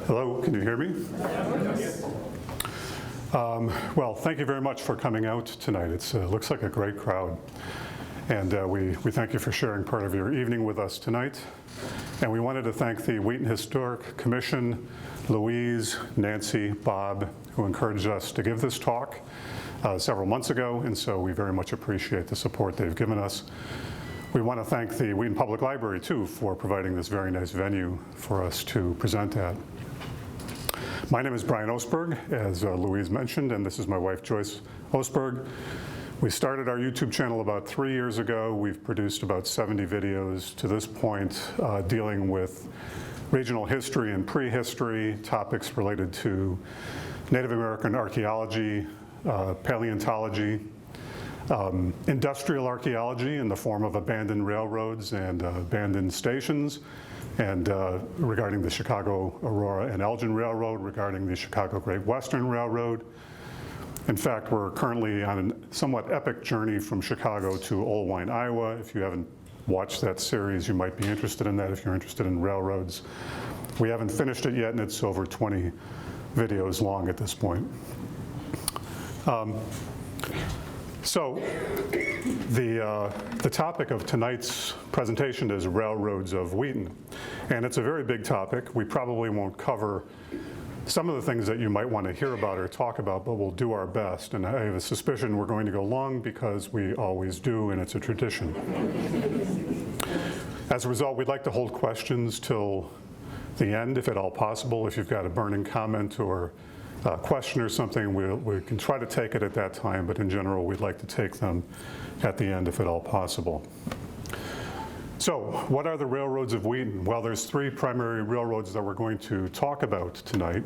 Hello, can you hear me? Yes. Well, thank you very much for coming out tonight. It looks like a great crowd. And we thank you for sharing part of your evening with us tonight. And we wanted to thank the Wheaton Historic Commission, Louise, Nancy, Bob, who encouraged us to give this talk several months ago, and so we very much appreciate the support they've given us. We want to thank the Wheaton Public Library, too, for providing this very nice venue for us to present at. My name is Brian Ostberg, as Louise mentioned, and this is my wife, Joyce Ostberg. We started our YouTube channel about 3 years ago. We've produced about 70 videos to this point, dealing with regional history and prehistory, topics related to Native American archaeology, paleontology, industrial archaeology in the form of abandoned railroads and abandoned stations, and regarding the Chicago, Aurora, and Elgin Railroad, regarding the Chicago Great Western Railroad. In fact, we're currently on a somewhat epic journey from Chicago to Old Wine, Iowa. If you haven't watched that series, you might be interested in that if you're interested in railroads. We haven't finished it yet, and it's over 20 videos long at this point. So the topic of tonight's presentation is railroads of Wheaton. And it's a very big topic. We probably won't cover some of the things that you might want to hear about or talk about, but we'll do our best. And I have a suspicion we're going to go long because we always do, and it's a tradition. As a result, we'd like to hold questions till the end, if at all possible. If you've got a burning comment or question or something, we can try to take it at that time, but in general, we'd like to take them at the end if at all possible. So, what are the railroads of Wheaton? Well, there's three primary railroads that we're going to talk about tonight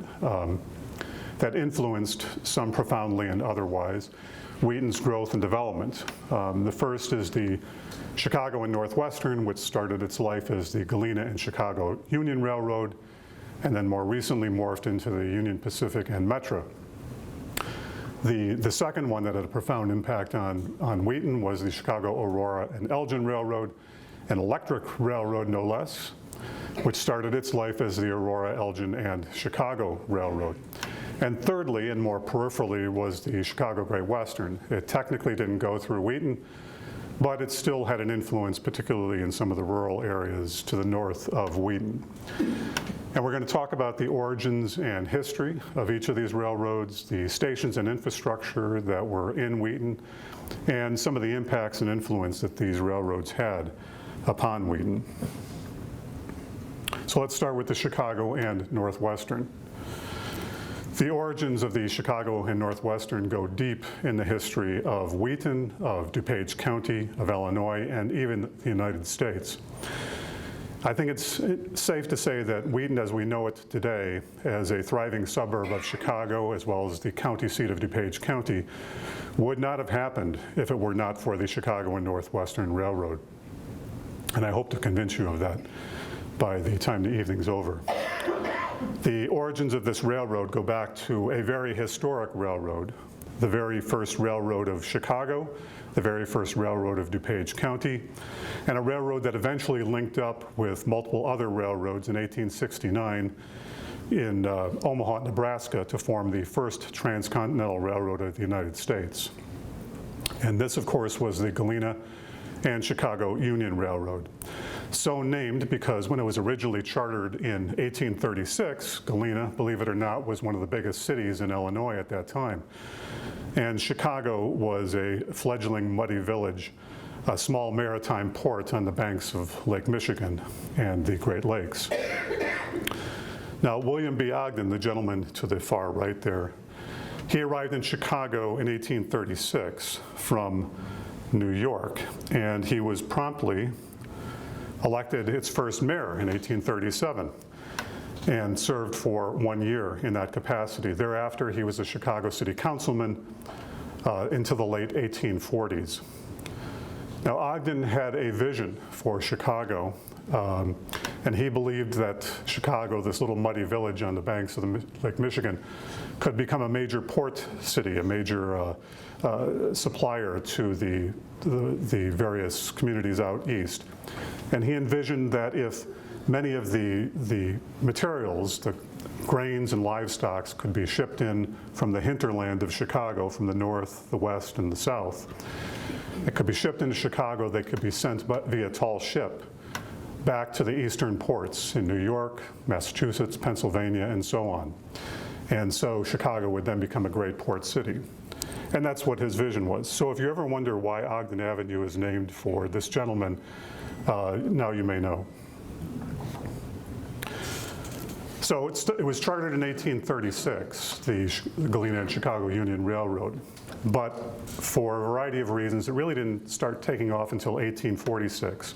that influenced, some profoundly and otherwise, Wheaton's growth and development. The first is the Chicago and Northwestern, which started its life as the Galena and Chicago Union Railroad, and then more recently morphed into the Union Pacific and Metra. The second one that had a profound impact on Wheaton was the Chicago, Aurora, and Elgin Railroad, an electric railroad no less, which started its life as the Aurora, Elgin, and Chicago Railroad. And thirdly, and more peripherally, was the Chicago Great Western. It technically didn't go through Wheaton, but it still had an influence, particularly in some of the rural areas to the north of Wheaton. And we're going to talk about the origins and history of each of these railroads, the stations and infrastructure that were in Wheaton, and some of the impacts and influence that these railroads had upon Wheaton. So let's start with the Chicago and Northwestern. The origins of the Chicago and Northwestern go deep in the history of Wheaton, of DuPage County, of Illinois, and even the United States. I think it's safe to say that Wheaton, as we know it today, as a thriving suburb of Chicago, as well as the county seat of DuPage County, would not have happened if it were not for the Chicago and Northwestern Railroad. And I hope to convince you of that by the time the evening's over. The origins of this railroad go back to a very historic railroad, the very first railroad of Chicago, the very first railroad of DuPage County, and a railroad that eventually linked up with multiple other railroads in 1869 in Omaha, Nebraska, to form the first transcontinental railroad of the United States. And this, of course, was the Galena and Chicago Union Railroad. So named because when it was originally chartered in 1836, Galena, believe it or not, was one of the biggest cities in Illinois at that time. And Chicago was a fledgling muddy village, a small maritime port on the banks of Lake Michigan and the Great Lakes. Now, William B. Ogden, the gentleman to the far right there, he arrived in Chicago in 1836 from New York, and he was promptly elected its first mayor in 1837 and served for 1 year in that capacity. Thereafter, he was a Chicago city councilman into the late 1840s. Now, Ogden had a vision for Chicago, and he believed that Chicago, this little muddy village on the banks of the Lake Michigan, could become a major port city, a major supplier to the various communities out east. And he envisioned that if many of the materials, the grains and livestock, could be shipped in from the hinterland of Chicago, from the north, the west, and the south. It could be shipped into Chicago. They could be sent via tall ship back to the eastern ports in New York, Massachusetts, Pennsylvania, and so on. And so Chicago would then become a great port city. And that's what his vision was. So if you ever wonder why Ogden Avenue is named for this gentleman, now you may know. So it was chartered in 1836, the Galena and Chicago Union Railroad. But for a variety of reasons, it really didn't start taking off until 1846,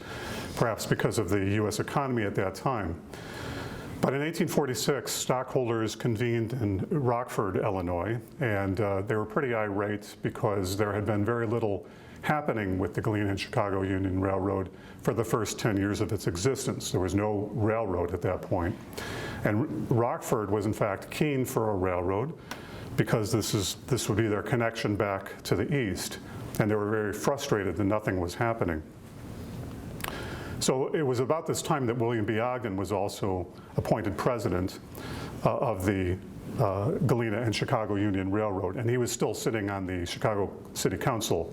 perhaps because of the US economy at that time. But in 1846, stockholders convened in Rockford, Illinois, and they were pretty irate because there had been very little happening with the Galena and Chicago Union Railroad for the first 10 years of its existence. There was no railroad at that point. And Rockford was in fact keen for a railroad because this would be their connection back to the east. And they were very frustrated that nothing was happening. So it was about this time that William B. Ogden was also appointed president of the Galena and Chicago Union Railroad. And he was still sitting on the Chicago City Council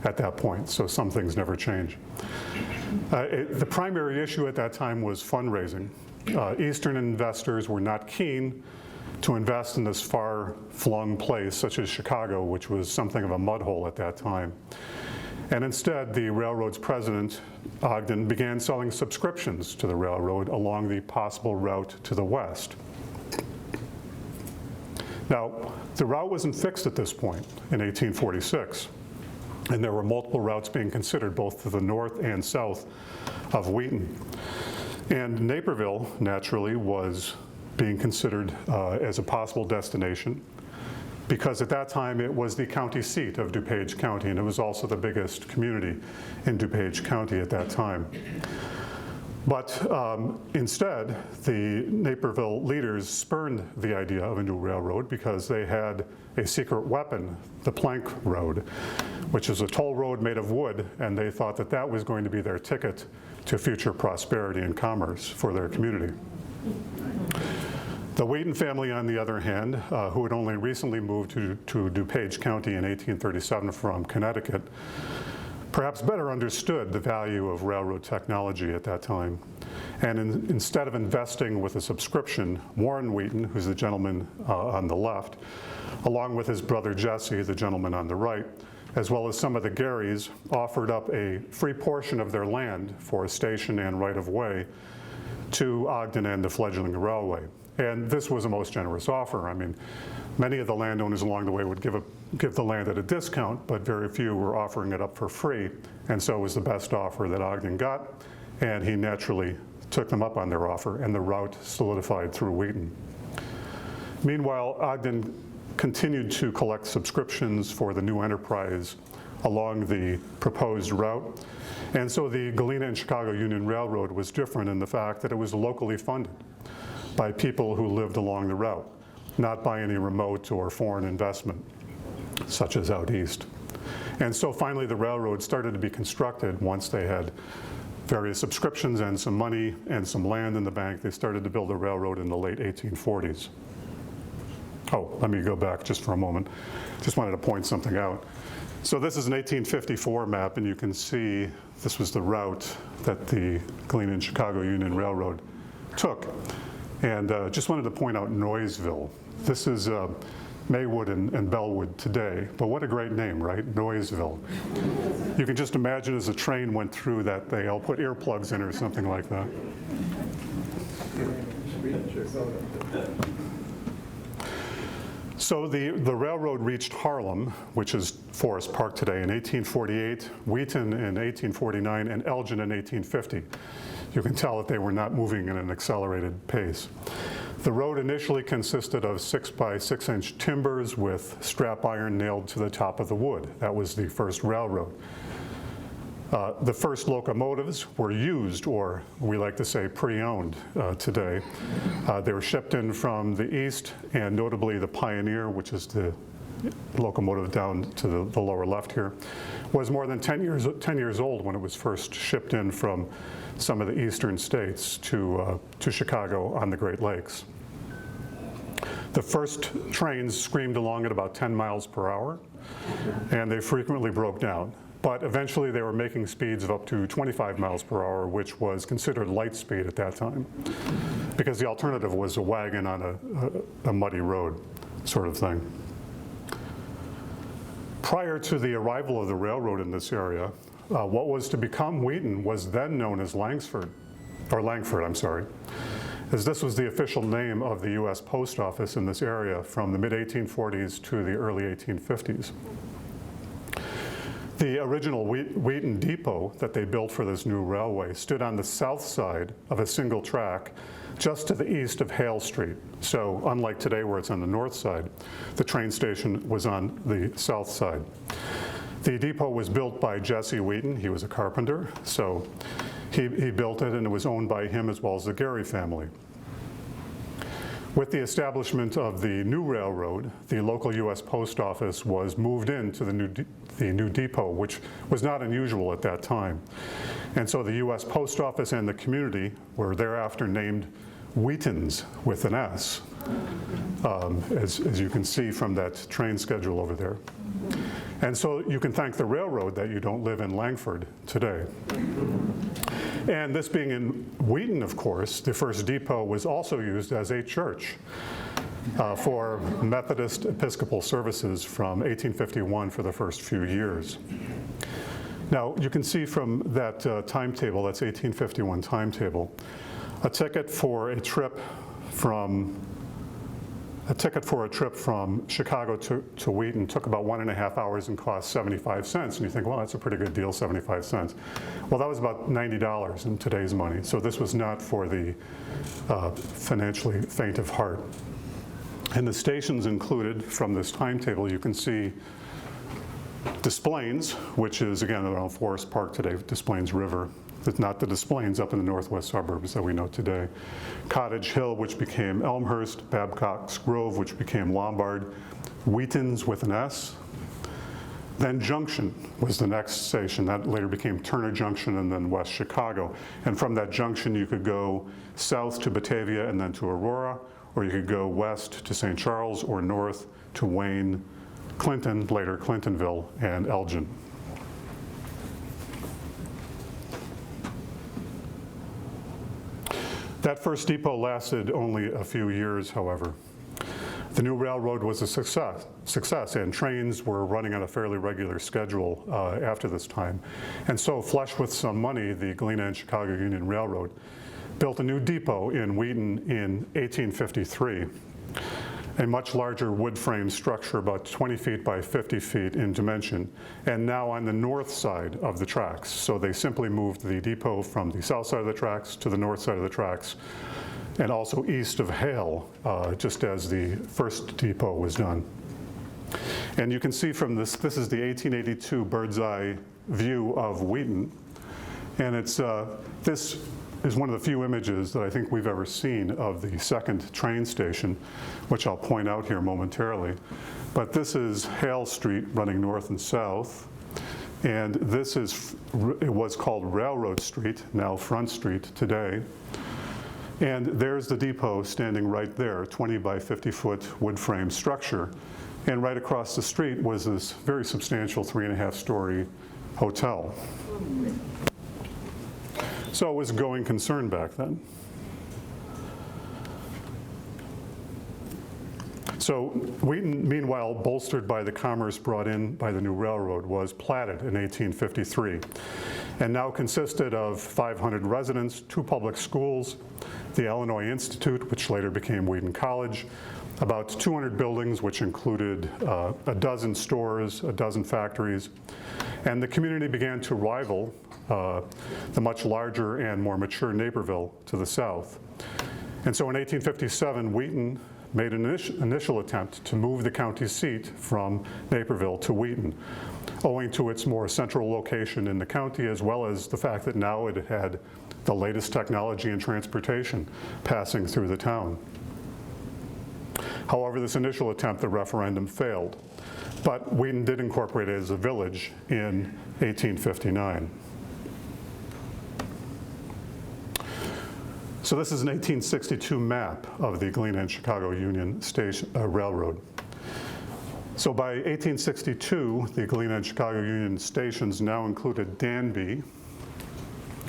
at that point, so some things never change. The primary issue at that time was fundraising. Eastern investors were not keen to invest in this far-flung place such as Chicago, which was something of a mud hole at that time. And instead, the railroad's president, Ogden, began selling subscriptions to the railroad along the possible route to the west. Now, the route wasn't fixed at this point in 1846. And there were multiple routes being considered both to the north and south of Wheaton. And Naperville, naturally, was being considered as a possible destination because at that time it was the county seat of DuPage County, and it was also the biggest community in DuPage County at that time. But instead, the Naperville leaders spurned the idea of a new railroad because they had a secret weapon, the plank road, which is a toll road made of wood, and they thought that that was going to be their ticket to future prosperity and commerce for their community. The Wheaton family, on the other hand, who had only recently moved to DuPage County in 1837 from Connecticut, perhaps better understood the value of railroad technology at that time. And instead of investing with a subscription, Warren Wheaton, who's the gentleman on the left, along with his brother Jesse, the gentleman on the right, as well as some of the Garys, offered up a free portion of their land for a station and right-of-way to Ogden and the fledgling railway. And this was a most generous offer. I mean, many of the landowners along the way would give the land at a discount, but very few were offering it up for free. And so it was the best offer that Ogden got, and he naturally took them up on their offer, and the route solidified through Wheaton. Meanwhile, Ogden continued to collect subscriptions for the new enterprise along the proposed route. And so the Galena and Chicago Union Railroad was different in the fact that it was locally funded by people who lived along the route, not by any remote or foreign investment, such as out east. And so finally the railroad started to be constructed once they had various subscriptions and some money and some land in the bank. They started to build a railroad in the late 1840s. Oh, let me go back just for a moment. Just wanted to point something out. So this is an 1854 map, and you can see this was the route that the Galena and Chicago Union Railroad took. And just wanted to point out Noyesville. This is Maywood and Bellwood today, but what a great name, right? Noyesville. You can just imagine as a train went through that, they'll put earplugs in or something like that. So the railroad reached Harlem, which is Forest Park today, in 1848, Wheaton in 1849, and Elgin in 1850. You can tell that they were not moving at an accelerated pace. The road initially consisted of 6 by 6 inch timbers with strap iron nailed to the top of the wood. That was the first railroad. The first locomotives were used, or we like to say pre-owned today. They were shipped in from the east, and notably the Pioneer, which is the locomotive down to the lower left here, was more than 10 years old when it was first shipped in from some of the eastern states to Chicago on the Great Lakes. The first trains screamed along at about 10 miles per hour, and they frequently broke down. But eventually they were making speeds of up to 25 miles per hour, which was considered light speed at that time, because the alternative was a wagon on a muddy road sort of thing. Prior to the arrival of the railroad in this area, what was to become Wheaton was then known as Langford, as this was the official name of the U.S. Post Office in this area from the mid-1840s to the early 1850s. The original Wheaton depot that they built for this new railway stood on the south side of a single track just to the east of Hale Street. So unlike today where it's on the north side, the train station was on the south side. The depot was built by Jesse Wheaton. He was a carpenter, so he built it, and it was owned by him as well as the Gary family. With the establishment of the new railroad, the local U.S. Post Office was moved into the new depot, which was not unusual at that time. And so the U.S. Post Office and the community were thereafter named Wheatons with an S, as you can see from that train schedule over there. And so you can thank the railroad that you don't live in Langford today. And this being in Wheaton, of course, the first depot was also used as a church for Methodist Episcopal services from 1851 for the first few years. Now, you can see from that timetable, that's 1851 timetable, a ticket for a trip from Chicago to Wheaton took about 1.5 hours and cost 75 cents. And you think, well, that's a pretty good deal, 75 cents. Well, that was about $90 in today's money. So this was not for the financially faint of heart. And the stations included from this timetable, you can see Des Plaines, which is, again, around Forest Park today, Des Plaines River. It's not the Des Plaines up in the northwest suburbs that we know today. Cottage Hill, which became Elmhurst, Babcock's Grove, which became Lombard, Wheaton's with an S. Then Junction was the next station. That later became Turner Junction and then West Chicago. And from that junction, you could go south to Batavia and then to Aurora, or you could go west to St. Charles or north to Wayne, Clinton, later Clintonville, and Elgin. That first depot lasted only a few years, however. The new railroad was a success, and trains were running on a fairly regular schedule after this time. And so, flush with some money, the Galena and Chicago Union Railroad built a new depot in Wheaton in 1853. A much larger wood frame structure, about 20 feet by 50 feet in dimension, and now on the north side of the tracks. So they simply moved the depot from the south side of the tracks to the north side of the tracks, and also east of Hale, just as the first depot was done. And you can see from this is the 1882 bird's eye view of Wheaton, and it's this is one of the few images that I think we've ever seen of the second train station, which I'll point out here momentarily. But this is Hale Street running north and south, and it was called Railroad Street, now Front Street today. And there's the depot standing right there, 20 by 50 foot wood frame structure. And right across the street was this very substantial 3.5-story hotel. So it was a going concern back then. So Wheaton, meanwhile, bolstered by the commerce brought in by the new railroad, was platted in 1853 and now consisted of 500 residents, 2 public schools, the Illinois Institute, which later became Wheaton College, about 200 buildings, which included a dozen stores, a dozen factories, and the community began to rival the much larger and more mature Naperville to the south. And so in 1857, Wheaton made an initial attempt to move the county seat from Naperville to Wheaton, owing to its more central location in the county, as well as the fact that now it had the latest technology in transportation passing through the town. However, this initial attempt, the referendum, failed, but Wheaton did incorporate it as a village in 1859. So this is an 1862 map of the Galena and Chicago Union Station, Railroad. So by 1862, the Galena and Chicago Union stations now included Danby.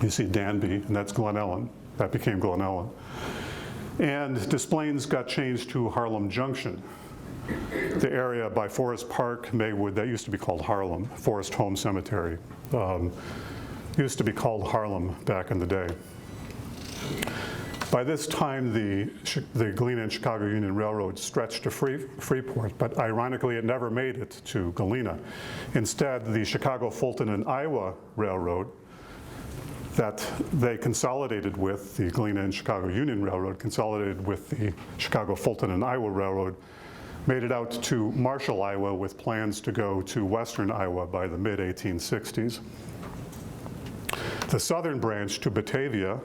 You see Danby, and that's Glen Ellen. That became Glen Ellen. And Des Plaines got changed to Harlem Junction. The area by Forest Park, Maywood, that used to be called Harlem, Forest Home Cemetery, used to be called Harlem back in the day. By this time, the Galena and Chicago Union Railroad stretched to Freeport, but ironically, it never made it to Galena. Instead, the Chicago, Fulton, and Iowa Railroad that they consolidated with, the Galena and Chicago Union Railroad consolidated with the Chicago, Fulton, and Iowa Railroad, made it out to Marshall, Iowa, with plans to go to western Iowa by the mid-1860s. The southern branch to Batavia,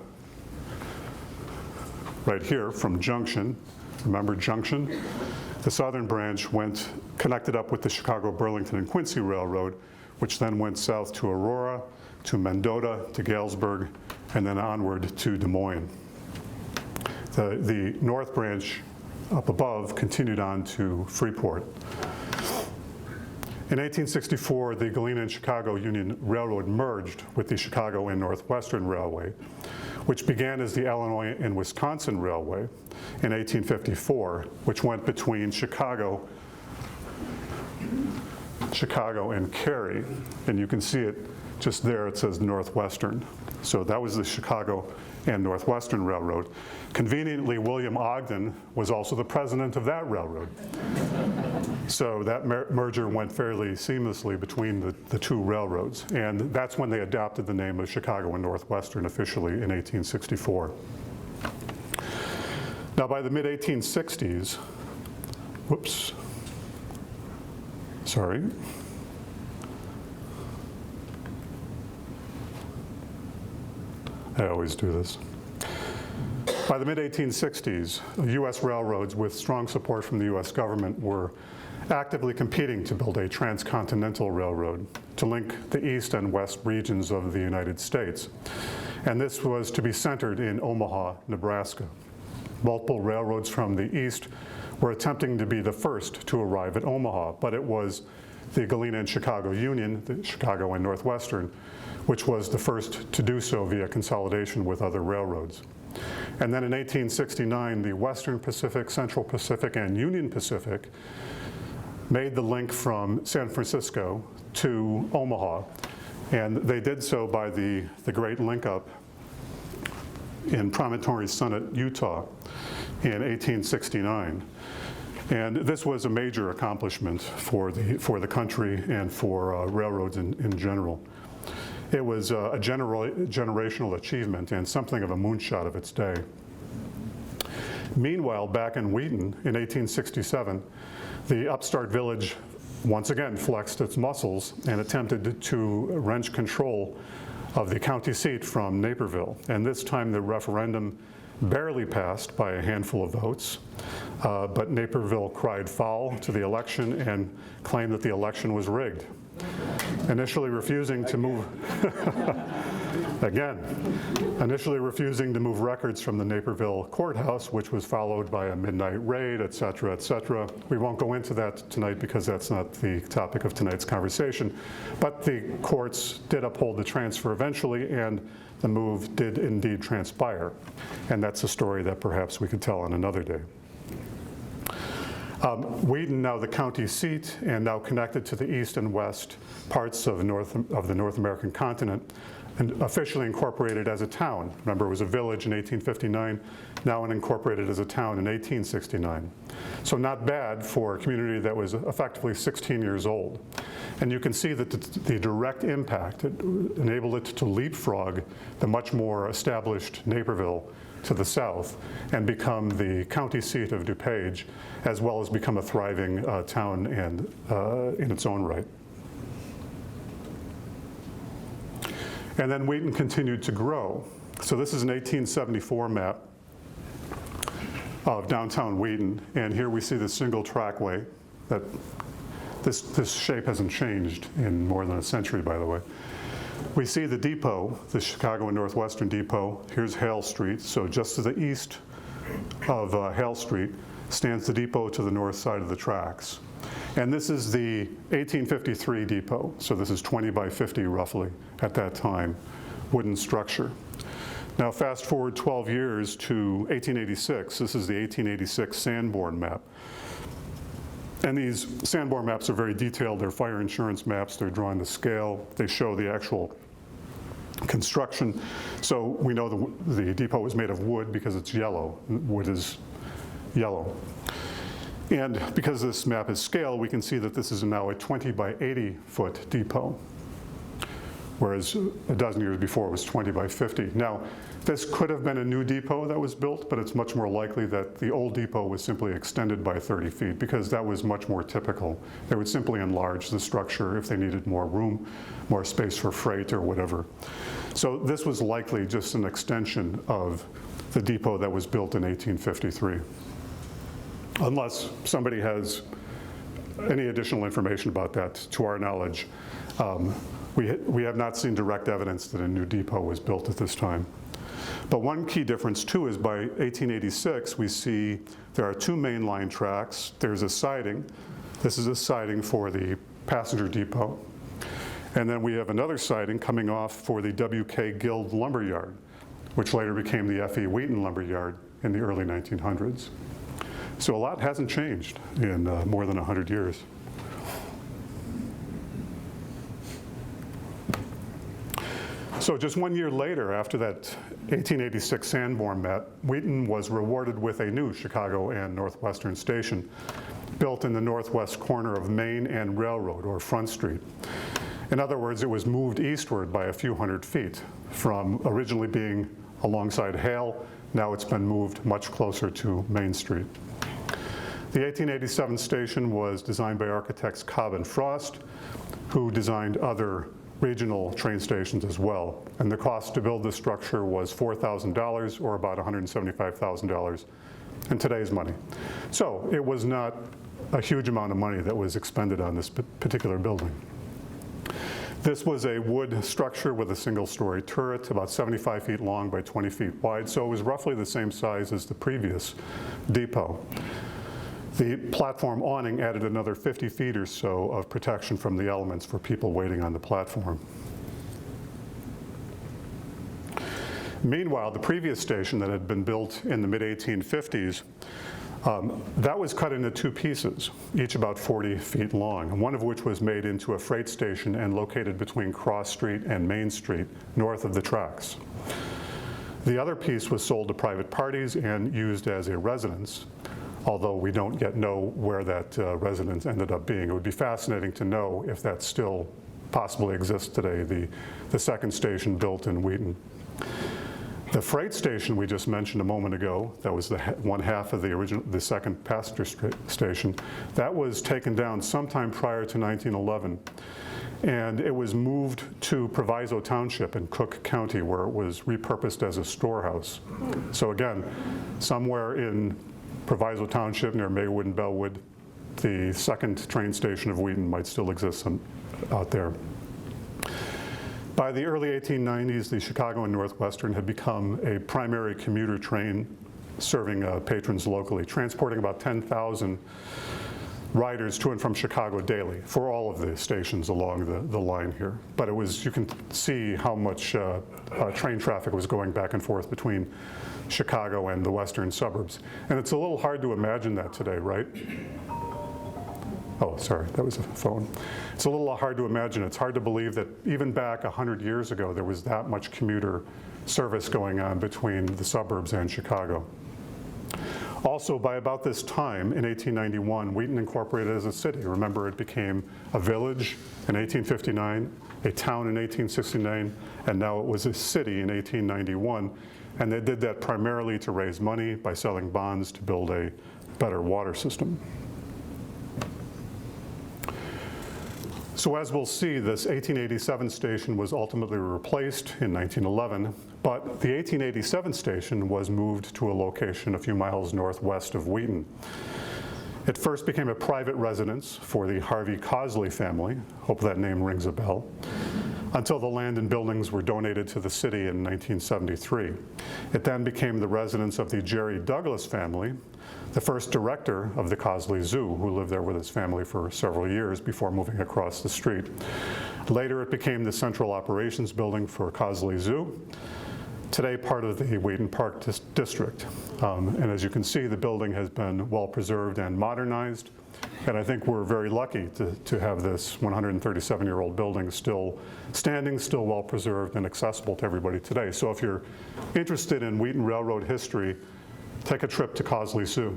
right here from Junction, remember Junction? The southern branch connected up with the Chicago, Burlington, and Quincy Railroad, which then went south to Aurora, to Mendota, to Galesburg, and then onward to Des Moines. The north branch up above continued on to Freeport. In 1864, the Galena and Chicago Union Railroad merged with the Chicago and Northwestern Railway, which began as the Illinois and Wisconsin Railway in 1854, which went between Chicago and Cary. And you can see it just there, it says Northwestern. So that was the Chicago and Northwestern Railroad. Conveniently, William Ogden was also the president of that railroad. So that merger went fairly seamlessly between the two railroads. And that's when they adopted the name of Chicago and Northwestern officially in 1864. Now by the mid-1860s, whoops, sorry. I always do this. By the mid-1860s, U.S. railroads with strong support from the U.S. government were actively competing to build a transcontinental railroad to link the east and west regions of the United States. And this was to be centered in Omaha, Nebraska. Multiple railroads from the east were attempting to be the first to arrive at Omaha, but it was the Galena and Chicago Union, the Chicago and Northwestern, which was the first to do so via consolidation with other railroads. And then in 1869, the Western Pacific, Central Pacific, and Union Pacific made the link from San Francisco to Omaha. And they did so by the Great Link-Up in Promontory Summit, Utah in 1869. And this was a major accomplishment for the country and for railroads in general. It was a generational achievement and something of a moonshot of its day. Meanwhile, back in Wheaton in 1867, the upstart village once again flexed its muscles and attempted to wrench control of the county seat from Naperville. And this time the referendum barely passed by a handful of votes, but Naperville cried foul to the election and claimed that the election was rigged. Initially refusing to move, initially refusing to move records from the Naperville courthouse, which was followed by a midnight raid, et cetera, et cetera. We won't go into that tonight because that's not the topic of tonight's conversation. But the courts did uphold the transfer eventually, and the move did indeed transpire. And that's a story that perhaps we could tell on another day. Wheaton, now the county seat and now connected to the east and west parts of the North American continent, and officially incorporated as a town. Remember, it was a village in 1859, now incorporated as a town in 1869. So not bad for a community that was effectively 16 years old. And you can see that the direct impact, it enabled it to leapfrog the much more established Naperville to the south and become the county seat of DuPage, as well as become a thriving town and in its own right. And then Wheaton continued to grow. So this is an 1874 map of downtown Wheaton, and here we see the single trackway. That this shape hasn't changed in more than a century, by the way. We see the depot, the Chicago and Northwestern depot. Here's Hale Street. So just to the east of Hale Street stands the depot to the north side of the tracks. And this is the 1853 depot. So this is 20 by 50 roughly at that time, wooden structure. Now fast forward 12 years to 1886. This is the 1886 Sanborn map. And these Sanborn maps are very detailed. They're fire insurance maps. They're drawn to scale. They show the actual construction. So we know the depot was made of wood because it's yellow. Wood is yellow. And because this map is scale, we can see that this is now a 20 by 80 foot depot, whereas a dozen years before it was 20 by 50. Now, this could have been a new depot that was built, but it's much more likely that the old depot was simply extended by 30 feet because that was much more typical. They would simply enlarge the structure if they needed more room, more space for freight or whatever. So this was likely just an extension of the depot that was built in 1853. Unless somebody has any additional information about that, to our knowledge, we have not seen direct evidence that a new depot was built at this time. But one key difference too is by 1886 we see there are two main line tracks. There's a siding. This is a siding for the passenger depot. And then we have another siding coming off for the W.K. Guild lumber yard, which later became the F.E. Wheaton lumber yard in the early 1900s. So a lot hasn't changed in more than 100 years. So just 1 year later, after that 1886 Sanborn map, Wheaton was rewarded with a new Chicago and Northwestern station built in the northwest corner of Main and Railroad, or Front Street. In other words, it was moved eastward by a few hundred feet from originally being alongside Hale. Now it's been moved much closer to Main Street. The 1887 station was designed by architects Cobb and Frost, who designed other regional train stations as well. And the cost to build this structure was $4,000, or about $175,000 in today's money. So it was not a huge amount of money that was expended on this particular building. This was a wood structure with a single-story turret, about 75 feet long by 20 feet wide, so it was roughly the same size as the previous depot. The platform awning added another 50 feet or so of protection from the elements for people waiting on the platform. Meanwhile, the previous station that had been built in the mid-1850s, that was cut into two pieces, each about 40 feet long, one of which was made into a freight station and located between Cross Street and Main Street, north of the tracks. The other piece was sold to private parties and used as a residence, although we don't yet know where that residence ended up being. It would be fascinating to know if that still possibly exists today, the second station built in Wheaton. The freight station we just mentioned a moment ago, that was the one half of the second passenger station, that was taken down sometime prior to 1911. And it was moved to Proviso Township in Cook County, where it was repurposed as a storehouse. So again, somewhere in Proviso Township near Maywood and Bellwood, the second train station of Wheaton might still exist out there. By the early 1890s, the Chicago and Northwestern had become a primary commuter train serving patrons locally, transporting about 10,000 riders to and from Chicago daily for all of the stations along the line here. But it was, you can see how much train traffic was going back and forth between Chicago and the western suburbs. And it's a little hard to imagine that today, right? Oh, sorry, that was a phone. It's a little hard to imagine. It's hard to believe that even back 100 years ago, there was that much commuter service going on between the suburbs and Chicago. Also, by about this time, in 1891, Wheaton incorporated as a city. Remember, it became a village in 1859, a town in 1869, and now it was a city in 1891. And they did that primarily to raise money by selling bonds to build a better water system. So as we'll see, this 1887 station was ultimately replaced in 1911, but the 1887 station was moved to a location a few miles northwest of Wheaton. It first became a private residence for the Harvey Cosley family. Hope that name rings a bell. until the land and buildings were donated to the city in 1973. It then became the residence of the Jerry Douglas family, the first director of the Cosley Zoo, who lived there with his family for several years before moving across the street. Later, it became the central operations building for Cosley Zoo, today part of the Wheaton Park District. And as you can see, the building has been well preserved and modernized. And I think we're very lucky to have this 137-year-old building still standing, still well preserved and accessible to everybody today. So if you're interested in Wheaton Railroad history, take a trip to Cosley Zoo.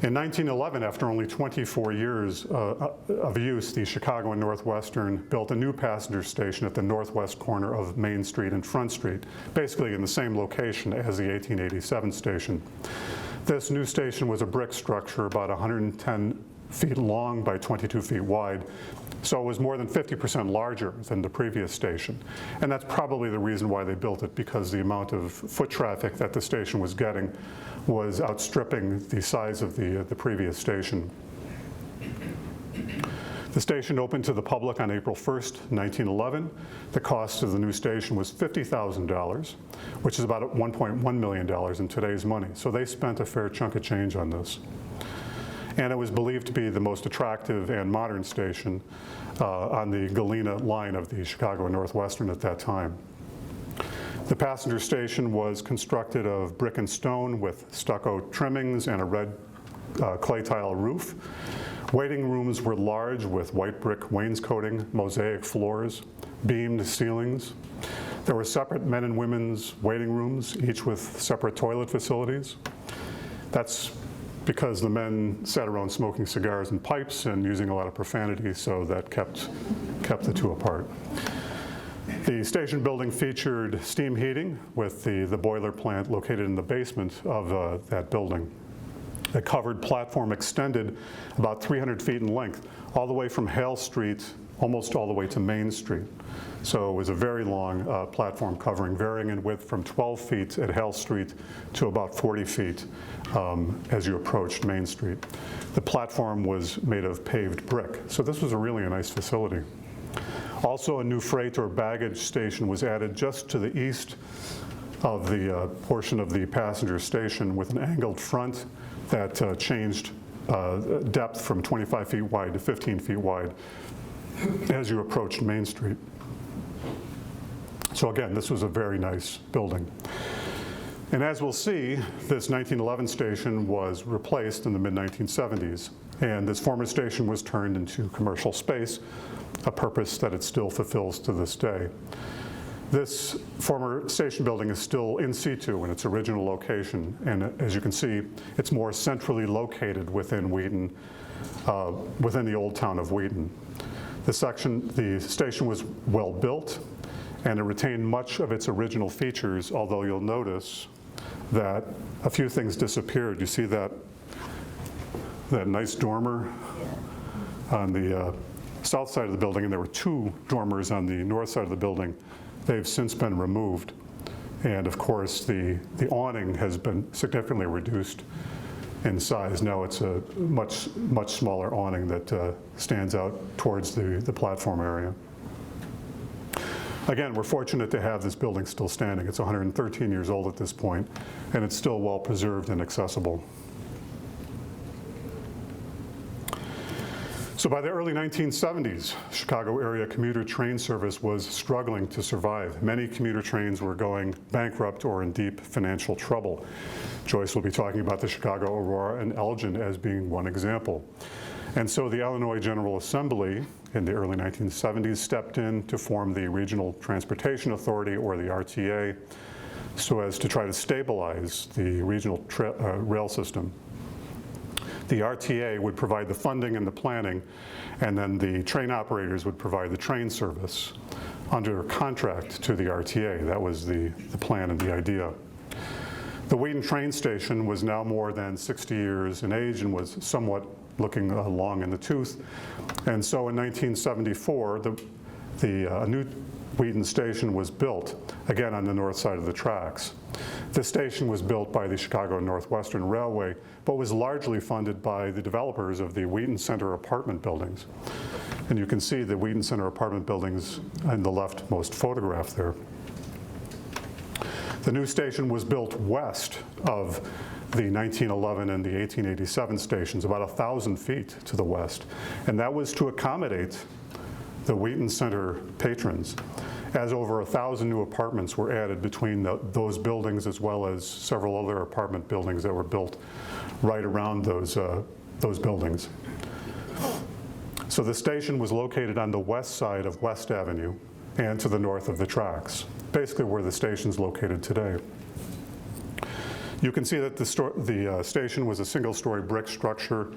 In 1911, after only 24 years of use, the Chicago and Northwestern built a new passenger station at the northwest corner of Main Street and Front Street, basically in the same location as the 1887 station. This new station was a brick structure about 110 feet long by 22 feet wide, so it was more than 50% larger than the previous station. And that's probably the reason why they built it, because the amount of foot traffic that the station was getting was outstripping the size of the previous station. The station opened to the public on April 1st, 1911. The cost of the new station was $50,000, which is about $1.1 million in today's money. So they spent a fair chunk of change on this. And it was believed to be the most attractive and modern station on the Galena line of the Chicago and Northwestern at that time. The passenger station was constructed of brick and stone with stucco trimmings and a red clay tile roof. Waiting rooms were large with white brick wainscoting, mosaic floors, beamed ceilings. There were separate men and women's waiting rooms, each with separate toilet facilities. That's because the men sat around smoking cigars and pipes and using a lot of profanity, so that kept the two apart. The station building featured steam heating with the boiler plant located in the basement of that building. The covered platform extended about 300 feet in length, all the way from Hale Street, almost all the way to Main Street. So it was a very long platform covering, varying in width from 12 feet at Hale Street to about 40 feet as you approached Main Street. The platform was made of paved brick, so this was really a nice facility. Also, a new freight or baggage station was added just to the east of the portion of the passenger station with an angled front that changed depth from 25 feet wide to 15 feet wide as you approached Main Street. So again, this was a very nice building. And as we'll see, this 1911 station was replaced in the mid-1970s, and this former station was turned into commercial space, a purpose that it still fulfills to this day. This former station building is still in situ in its original location, and as you can see, it's more centrally located within Wheaton, within the old town of Wheaton. The station was well built, and it retained much of its original features, although you'll notice that a few things disappeared. You see that nice dormer on the south side of the building, and there were two dormers on the north side of the building. They've since been removed. And of course, the awning has been significantly reduced in size. Now it's a much smaller awning that stands out towards the platform area. Again, we're fortunate to have this building still standing. It's 113 years old at this point, and it's still well preserved and accessible. So by the early 1970s, Chicago area commuter train service was struggling to survive. Many commuter trains were going bankrupt or in deep financial trouble. Joyce will be talking about the Chicago, Aurora, and Elgin as being one example. And so the Illinois General Assembly in the early 1970s stepped in to form the Regional Transportation Authority, or the RTA, so as to try to stabilize the regional rail system. The RTA would provide the funding and the planning, and then the train operators would provide the train service under contract to the RTA. That was the plan and the idea. The Wheaton train station was now more than 60 years in age and was somewhat looking long in the tooth. And so in 1974, a new Wheaton station was built, again on the north side of the tracks. The station was built by the Chicago and Northwestern Railway, but was largely funded by the developers of the Wheaton Center apartment buildings. And you can see the Wheaton Center apartment buildings in the leftmost photograph there. The new station was built west of the 1911 and the 1887 stations, about 1,000 feet to the west. And that was to accommodate the Wheaton Center patrons, as over 1,000 new apartments were added between those buildings, as well as several other apartment buildings that were built right around those buildings. So the station was located on the west side of West Avenue and to the north of the tracks, basically where the station's located today. You can see that the station was a single-story brick structure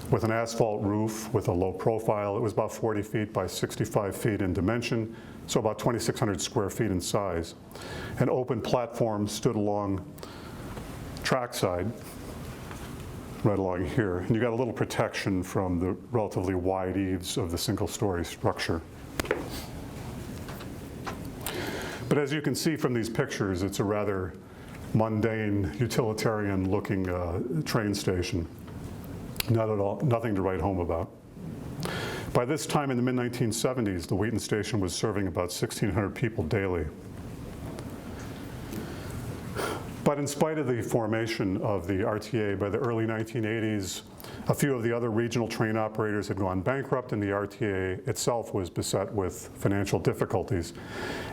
with an asphalt roof with a low profile. It was about 40 feet by 65 feet in dimension, so about 2,600 square feet in size. An open platform stood along trackside, right along here. And you got a little protection from the relatively wide eaves of the single-story structure. But as you can see from these pictures, it's a rather mundane, utilitarian-looking train station. Not at all, nothing to write home about. By this time in the mid-1970s, the Wheaton station was serving about 1,600 people daily. But in spite of the formation of the RTA by the early 1980s, a few of the other regional train operators had gone bankrupt, and the RTA itself was beset with financial difficulties.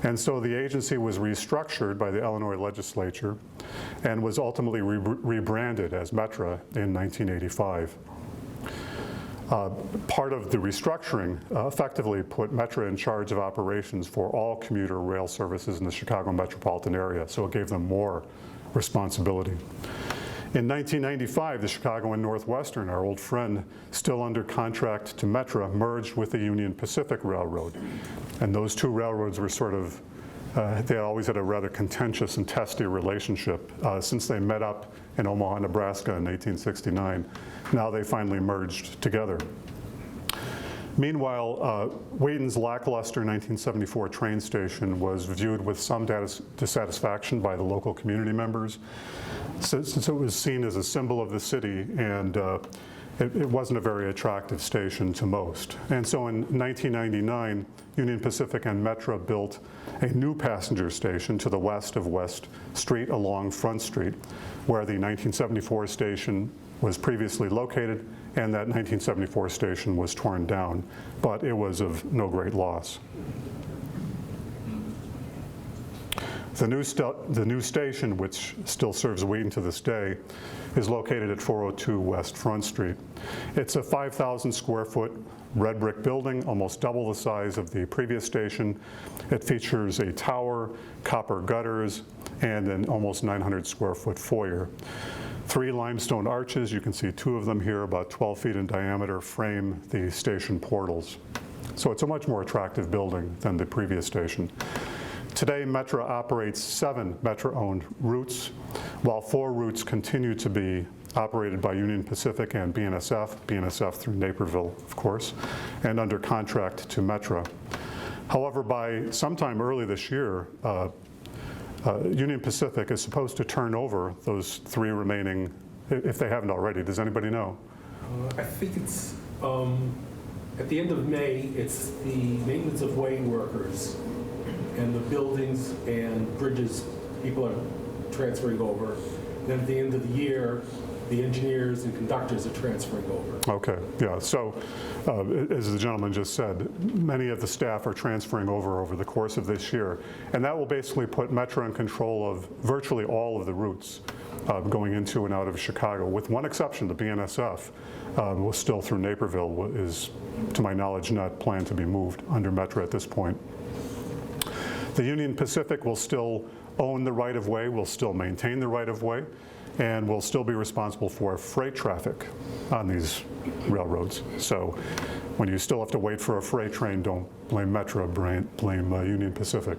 And so the agency was restructured by the Illinois legislature and was ultimately rebranded as Metra in 1985. Part of the restructuring effectively put Metra in charge of operations for all commuter rail services in the Chicago metropolitan area, so it gave them more responsibility. In 1995, the Chicago and Northwestern, our old friend, still under contract to Metra, merged with the Union Pacific Railroad. And those two railroads were sort of, they always had a rather contentious and testy relationship since they met up in Omaha, Nebraska in 1869. Now they finally merged together. Meanwhile, Wheaton's lackluster 1974 train station was viewed with some dissatisfaction by the local community members, since it was seen as a symbol of the city, and it wasn't a very attractive station to most. And so in 1999, Union Pacific and Metra built a new passenger station to the west of West Street along Front Street, where the 1974 station was previously located, and that 1974 station was torn down, but it was of no great loss. The new station, which still serves Wheaton to this day, is located at 402 West Front Street. It's a 5,000 square foot red brick building, almost double the size of the previous station. It features a tower, copper gutters, and an almost 900 square foot foyer. 3 limestone arches, you can see 2 of them here, about 12 feet in diameter, frame the station portals. So it's a much more attractive building than the previous station. Today, Metra operates 7 Metra-owned routes, while 4 routes continue to be operated by Union Pacific and BNSF through Naperville, of course, and under contract to Metra. However, by sometime early this year, Union Pacific is supposed to turn over those 3 remaining, if they haven't already. Does anybody know? I think it's at the end of May. It's the maintenance of way workers and the buildings and bridges people are transferring over. Then at the end of the year, the engineers and conductors are transferring over. Okay, yeah, so as the gentleman just said, many of the staff are transferring over the course of this year, and that will basically put Metra in control of virtually all of the routes going into and out of Chicago, with one exception. The BNSF was still through Naperville, is, to my knowledge, not planned to be moved under Metra at this point. The Union Pacific will still own the right-of-way, will still maintain the right-of-way, and will still be responsible for freight traffic on these railroads. So when you still have to wait for a freight train, don't blame Metra, blame Union Pacific.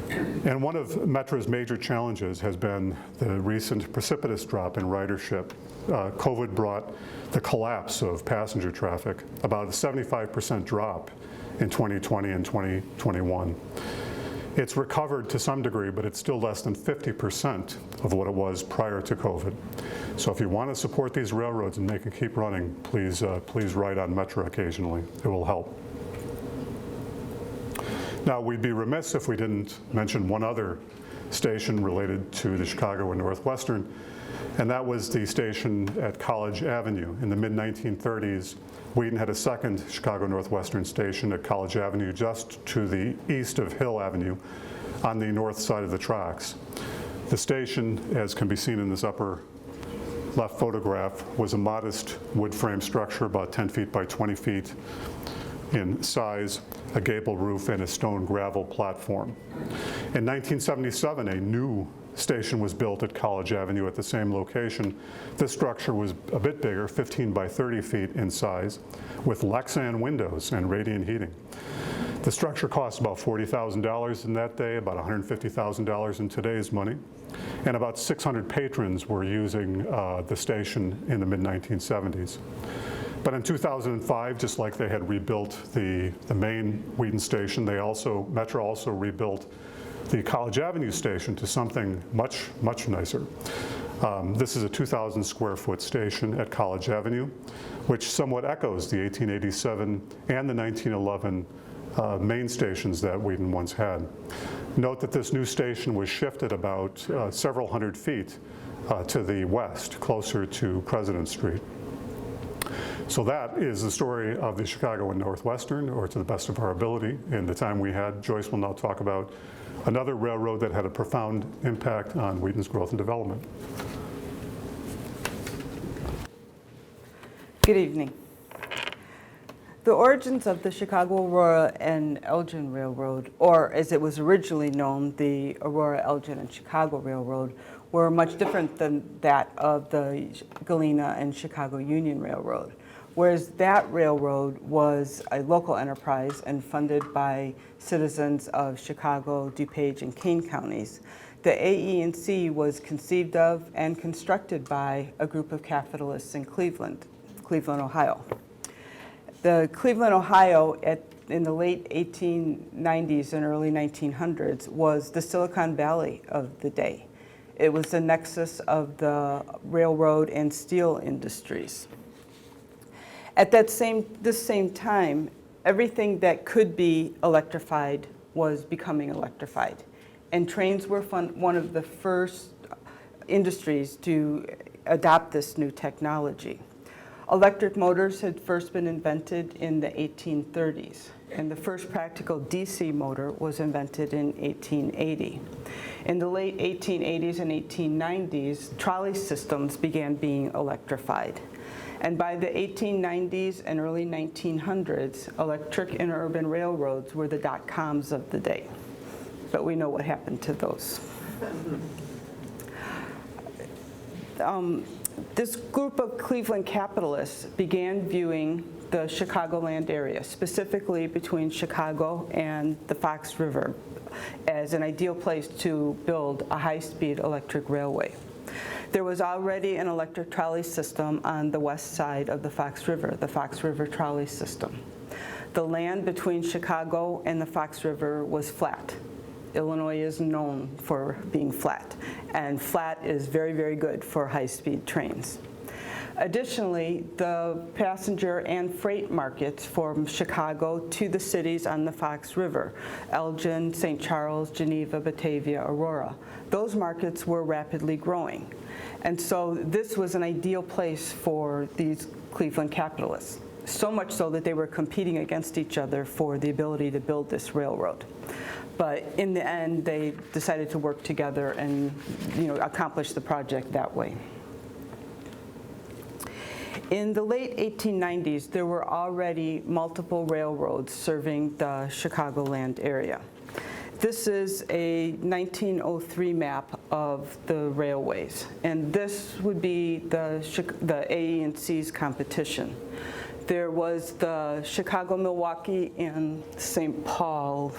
And one of Metra's major challenges has been the recent precipitous drop in ridership. COVID brought the collapse of passenger traffic, about a 75% drop in 2020 and 2021. It's recovered to some degree, but it's still less than 50% of what it was prior to COVID. So if you want to support these railroads and make it keep running, please ride on Metro occasionally. It will help. Now, we'd be remiss if we didn't mention one other station related to the Chicago and Northwestern, and that was the station at College Avenue. In the mid-1930s, Wheaton had a second Chicago Northwestern station at College Avenue, just to the east of Hill Avenue on the north side of the tracks. The station, as can be seen in this upper left photograph, was a modest wood frame structure about 10 feet by 20 feet in size, a gable roof, and a stone gravel platform. In 1977, a new station was built at College Avenue at the same location. This structure was a bit bigger, 15 by 30 feet in size, with Lexan windows and radiant heating. The structure cost about $40,000 in that day, about $150,000 in today's money, and about 600 patrons were using the station in the mid-1970s. But in 2005, just like they had rebuilt the main Wheaton station, Metro also rebuilt the College Avenue station to something much, much nicer. This is a 2,000 square foot station at College Avenue, which somewhat echoes the 1887 and the 1911 main stations that Wheaton once had. Note that this new station was shifted about several hundred feet to the west, closer to President Street. So that is the story of the Chicago and Northwestern, or to the best of our ability in the time we had. Joyce will now talk about another railroad that had a profound impact on Wheaton's growth and development. Good evening. The origins of the Chicago, Aurora, and Elgin Railroad, or as it was originally known, the Aurora, Elgin, and Chicago Railroad, were much different than that of the Galena and Chicago Union Railroad. Whereas that railroad was a local enterprise and funded by citizens of Chicago, DuPage, and Kane counties, the AE&C was conceived of and constructed by a group of capitalists in Cleveland, Ohio. The Cleveland, Ohio, in the late 1890s and early 1900s, was the Silicon Valley of the day. It was the nexus of the railroad and steel industries. At this same time, everything that could be electrified was becoming electrified. And trains were one of the first industries to adopt this new technology. Electric motors had first been invented in the 1830s, and the first practical DC motor was invented in 1880. In the late 1880s and 1890s, trolley systems began being electrified. And by the 1890s and early 1900s, electric interurban railroads were the dot-coms of the day. But we know what happened to those. This group of Cleveland capitalists began viewing the Chicagoland area, specifically between Chicago and the Fox River, as an ideal place to build a high-speed electric railway. There was already an electric trolley system on the west side of the Fox River trolley system. The land between Chicago and the Fox River was flat. Illinois is known for being flat, and flat is very, very good for high-speed trains. Additionally, the passenger and freight markets from Chicago to the cities on the Fox River, Elgin, St. Charles, Geneva, Batavia, Aurora, those markets were rapidly growing. And so this was an ideal place for these Cleveland capitalists, so much so that they were competing against each other for the ability to build this railroad. But in the end, they decided to work together and accomplish the project that way. In the late 1890s, there were already multiple railroads serving the Chicagoland area. This is a 1903 map of the railways, and this would be the AE&C's competition. There was the Chicago, Milwaukee, and St. Paul.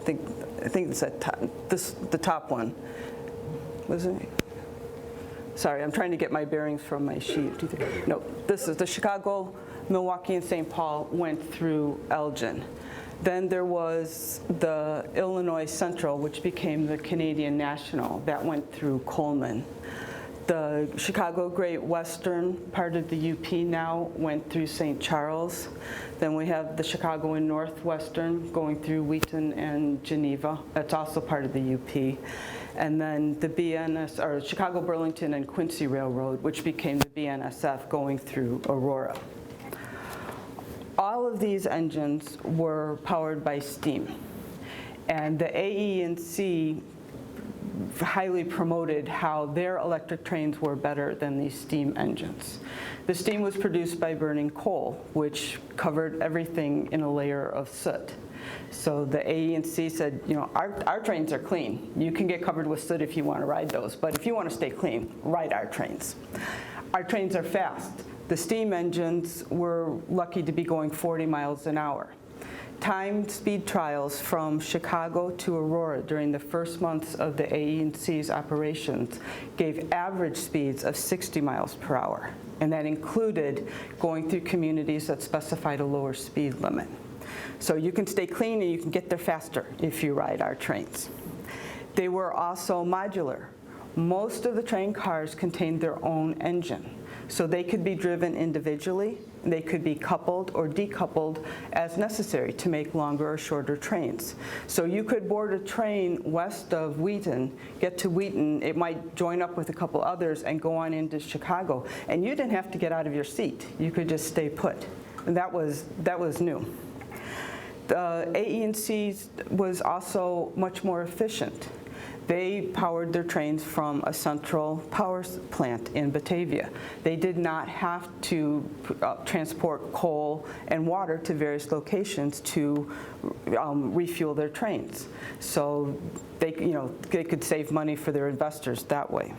I think it's the top one. Was it? Sorry, I'm trying to get my bearings from my sheet. Do you think? No, this is the Chicago, Milwaukee, and St. Paul went through Elgin. Then there was the Illinois Central, which became the Canadian National. That went through Coleman. The Chicago Great Western, part of the UP now, went through St. Charles. Then we have the Chicago and Northwestern going through Wheaton and Geneva. That's also part of the UP. And then the BNS, or Chicago, Burlington, and Quincy Railroad, which became the BNSF, going through Aurora. All of these engines were powered by steam. And the AE&C highly promoted how their electric trains were better than these steam engines. The steam was produced by burning coal, which covered everything in a layer of soot. So the AE&C said, you know, our trains are clean. You can get covered with soot if you want to ride those, but if you want to stay clean, ride our trains. Our trains are fast. The steam engines were lucky to be going 40 miles an hour. Timed speed trials from Chicago to Aurora during the first months of the AE&C's operations gave average speeds of 60 miles per hour, and that included going through communities that specified a lower speed limit. So you can stay clean and you can get there faster if you ride our trains. They were also modular. Most of the train cars contained their own engine, so they could be driven individually. They could be coupled or decoupled as necessary to make longer or shorter trains. So you could board a train west of Wheaton, get to Wheaton, it might join up with a couple others and go on into Chicago. And you didn't have to get out of your seat. You could just stay put. And that was new. The AE&C was also much more efficient. They powered their trains from a central power plant in Batavia. They did not have to transport coal and water to various locations to refuel their trains. So they could save money for their investors that way.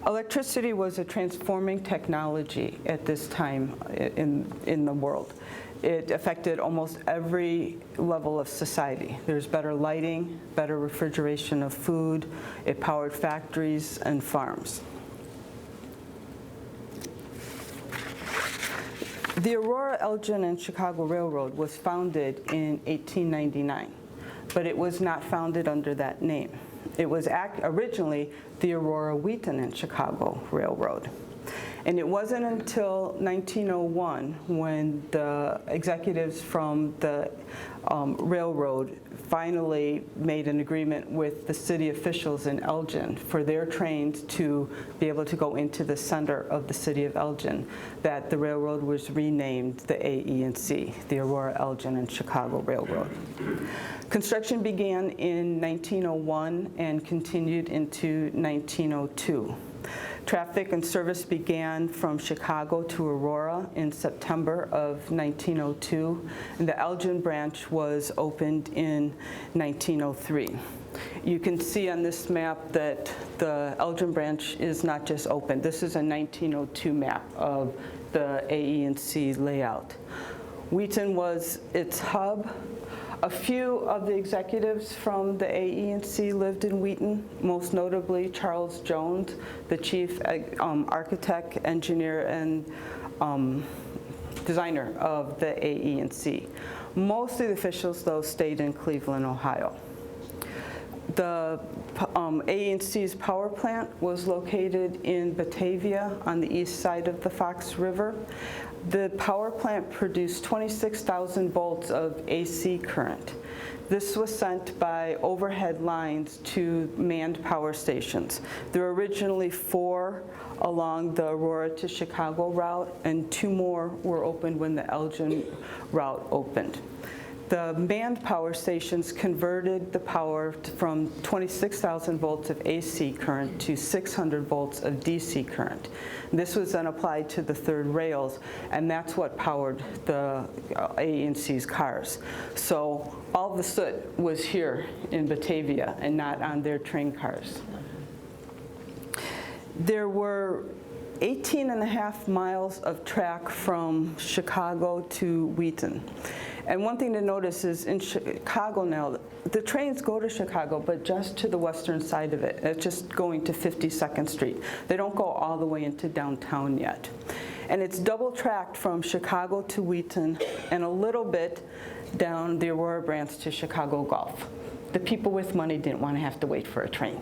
Electricity was a transforming technology at this time in the world. It affected almost every level of society. There's better lighting, better refrigeration of food. It powered factories and farms. The Aurora, Elgin, and Chicago Railroad was founded in 1899, but it was not founded under that name. It was originally the Aurora, Wheaton, and Chicago Railroad. And it wasn't until 1901 when the executives from the railroad finally made an agreement with the city officials in Elgin for their trains to be able to go into the center of the city of Elgin, that the railroad was renamed the AE&C, the Aurora, Elgin, and Chicago Railroad. Construction began in 1901 and continued into 1902. Traffic and service began from Chicago to Aurora in September of 1902, and the Elgin branch was opened in 1903. You can see on this map that the Elgin branch is not just open. This is a 1902 map of the AE&C layout. Wheaton was its hub. A few of the executives from the AE&C lived in Wheaton, most notably Charles Jones, the chief architect, engineer, and designer of the AE&C. Most of the officials, though, stayed in Cleveland, Ohio. The AE&C's power plant was located in Batavia on the east side of the Fox River. The power plant produced 26,000 volts of AC current. This was sent by overhead lines to manned power stations. There were originally 4 along the Aurora to Chicago route, and 2 more were opened when the Elgin route opened. The manned power stations converted the power from 26,000 volts of AC current to 600 volts of DC current. This was then applied to the third rails, and that's what powered the AE&C's cars. So all the soot was here in Batavia and not on their train cars. There were 18.5 miles of track from Chicago to Wheaton. And one thing to notice is in Chicago now, the trains go to Chicago, but just to the western side of it. It's just going to 52nd Street. They don't go all the way into downtown yet. And it's double tracked from Chicago to Wheaton and a little bit down the Aurora branch to Chicago Gulf. The people with money didn't want to have to wait for a train.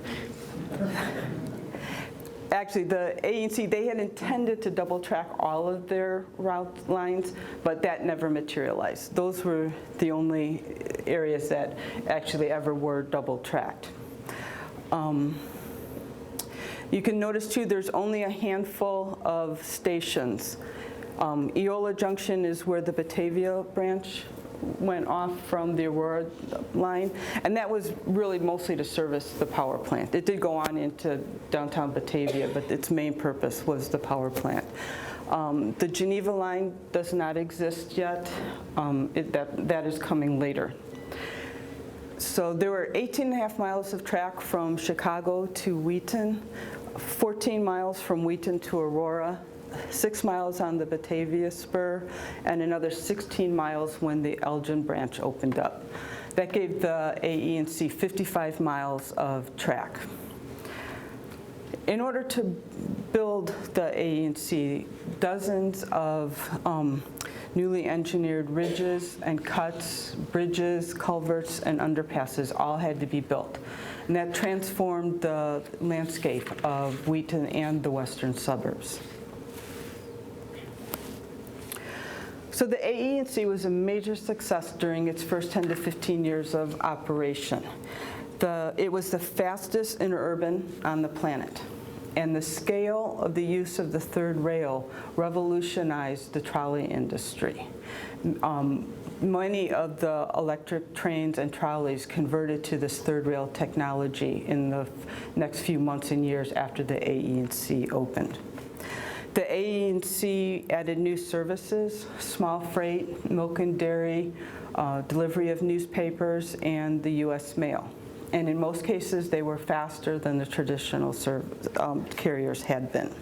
Actually, the A&C, they had intended to double track all of their route lines, but that never materialized. Those were the only areas that actually ever were double tracked. You can notice too, there's only a handful of stations. Eola Junction is where the Batavia branch went off from the Aurora line, and that was really mostly to service the power plant. It did go on into downtown Batavia, but its main purpose was the power plant. The Geneva line does not exist yet. That is coming later. So there were 18.5 miles of track from Chicago to Wheaton, 14 miles from Wheaton to Aurora, 6 miles on the Batavia spur, and another 16 miles when the Elgin branch opened up. That gave the AE&C 55 miles of track. In order to build the AE&C, dozens of newly engineered ridges and cuts, bridges, culverts, and underpasses all had to be built. And that transformed the landscape of Wheaton and the western suburbs. So the AE&C was a major success during its first 10 to 15 years of operation. It was the fastest interurban on the planet. And the scale of the use of the third rail revolutionized the trolley industry. Many of the electric trains and trolleys converted to this third rail technology in the next few months and years after the AE&C opened. The AE&C added new services, small freight, milk and dairy, delivery of newspapers, and the U.S. mail. And in most cases, they were faster than the traditional carriers had been.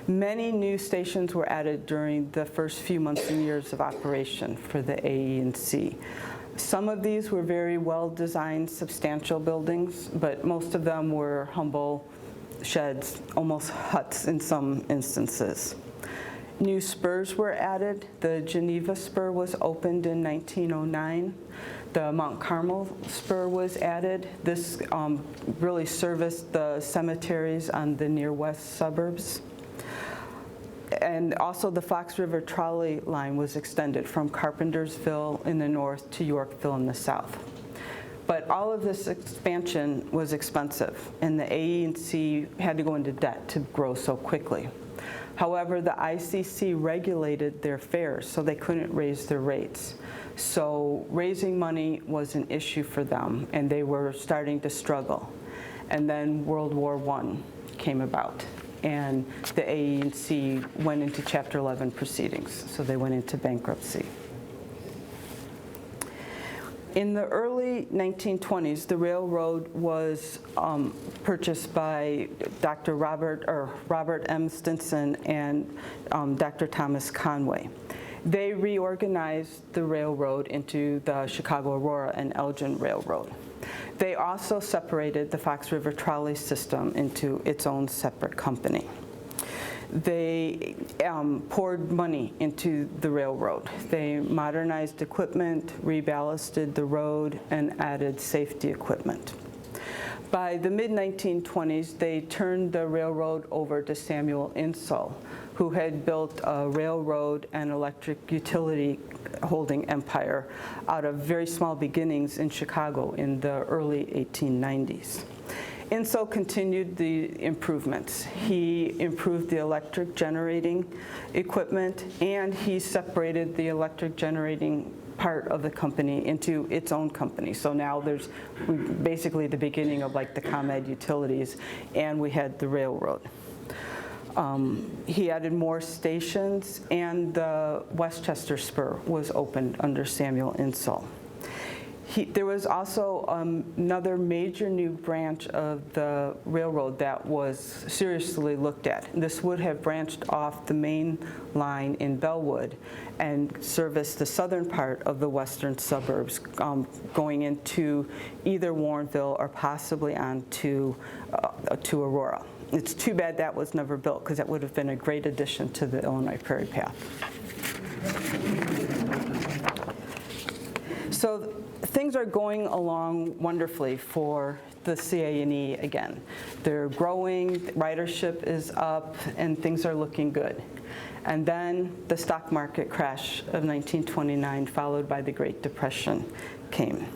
Many new stations were added during the first few months and years of operation for the AE&C. Some of these were very well-designed, substantial buildings, but most of them were humble sheds, almost huts in some instances. New spurs were added. The Geneva spur was opened in 1909. The Mount Carmel spur was added. This really serviced the cemeteries on the near west suburbs. And also the Fox River trolley line was extended from Carpentersville in the north to Yorkville in the south. But all of this expansion was expensive, and the AE&C had to go into debt to grow so quickly. However, the ICC regulated their fares, so they couldn't raise their rates. So raising money was an issue for them, and they were starting to struggle. And then World War I came about, and the AE&C went into Chapter 11 proceedings, so they went into bankruptcy. In the early 1920s, the railroad was purchased by Dr. Robert M. Stinson and Dr. Thomas Conway. They reorganized the railroad into the Chicago Aurora and Elgin Railroad. They also separated the Fox River trolley system into its own separate company. They poured money into the railroad. They modernized equipment, reballasted the road, and added safety equipment. By the mid-1920s, they turned the railroad over to Samuel Insull, who had built a railroad and electric utility holding empire out of very small beginnings in Chicago in the early 1890s. Insull continued the improvements. He improved the electric generating equipment, and he separated the electric generating part of the company into its own company. So now there's basically the beginning of like the ComEd utilities, and we had the railroad. He added more stations, and the Westchester Spur was opened under Samuel Insull. There was also another major new branch of the railroad that was seriously looked at. This would have branched off the main line in Bellwood and serviced the southern part of the western suburbs, going into either Warrenville or possibly on to Aurora. It's too bad that was never built, because that would have been a great addition to the Illinois Prairie Path. So things are going along wonderfully for the CA&E again. They're growing, ridership is up, and things are looking good. And then the stock market crash of 1929, followed by the Great Depression, came.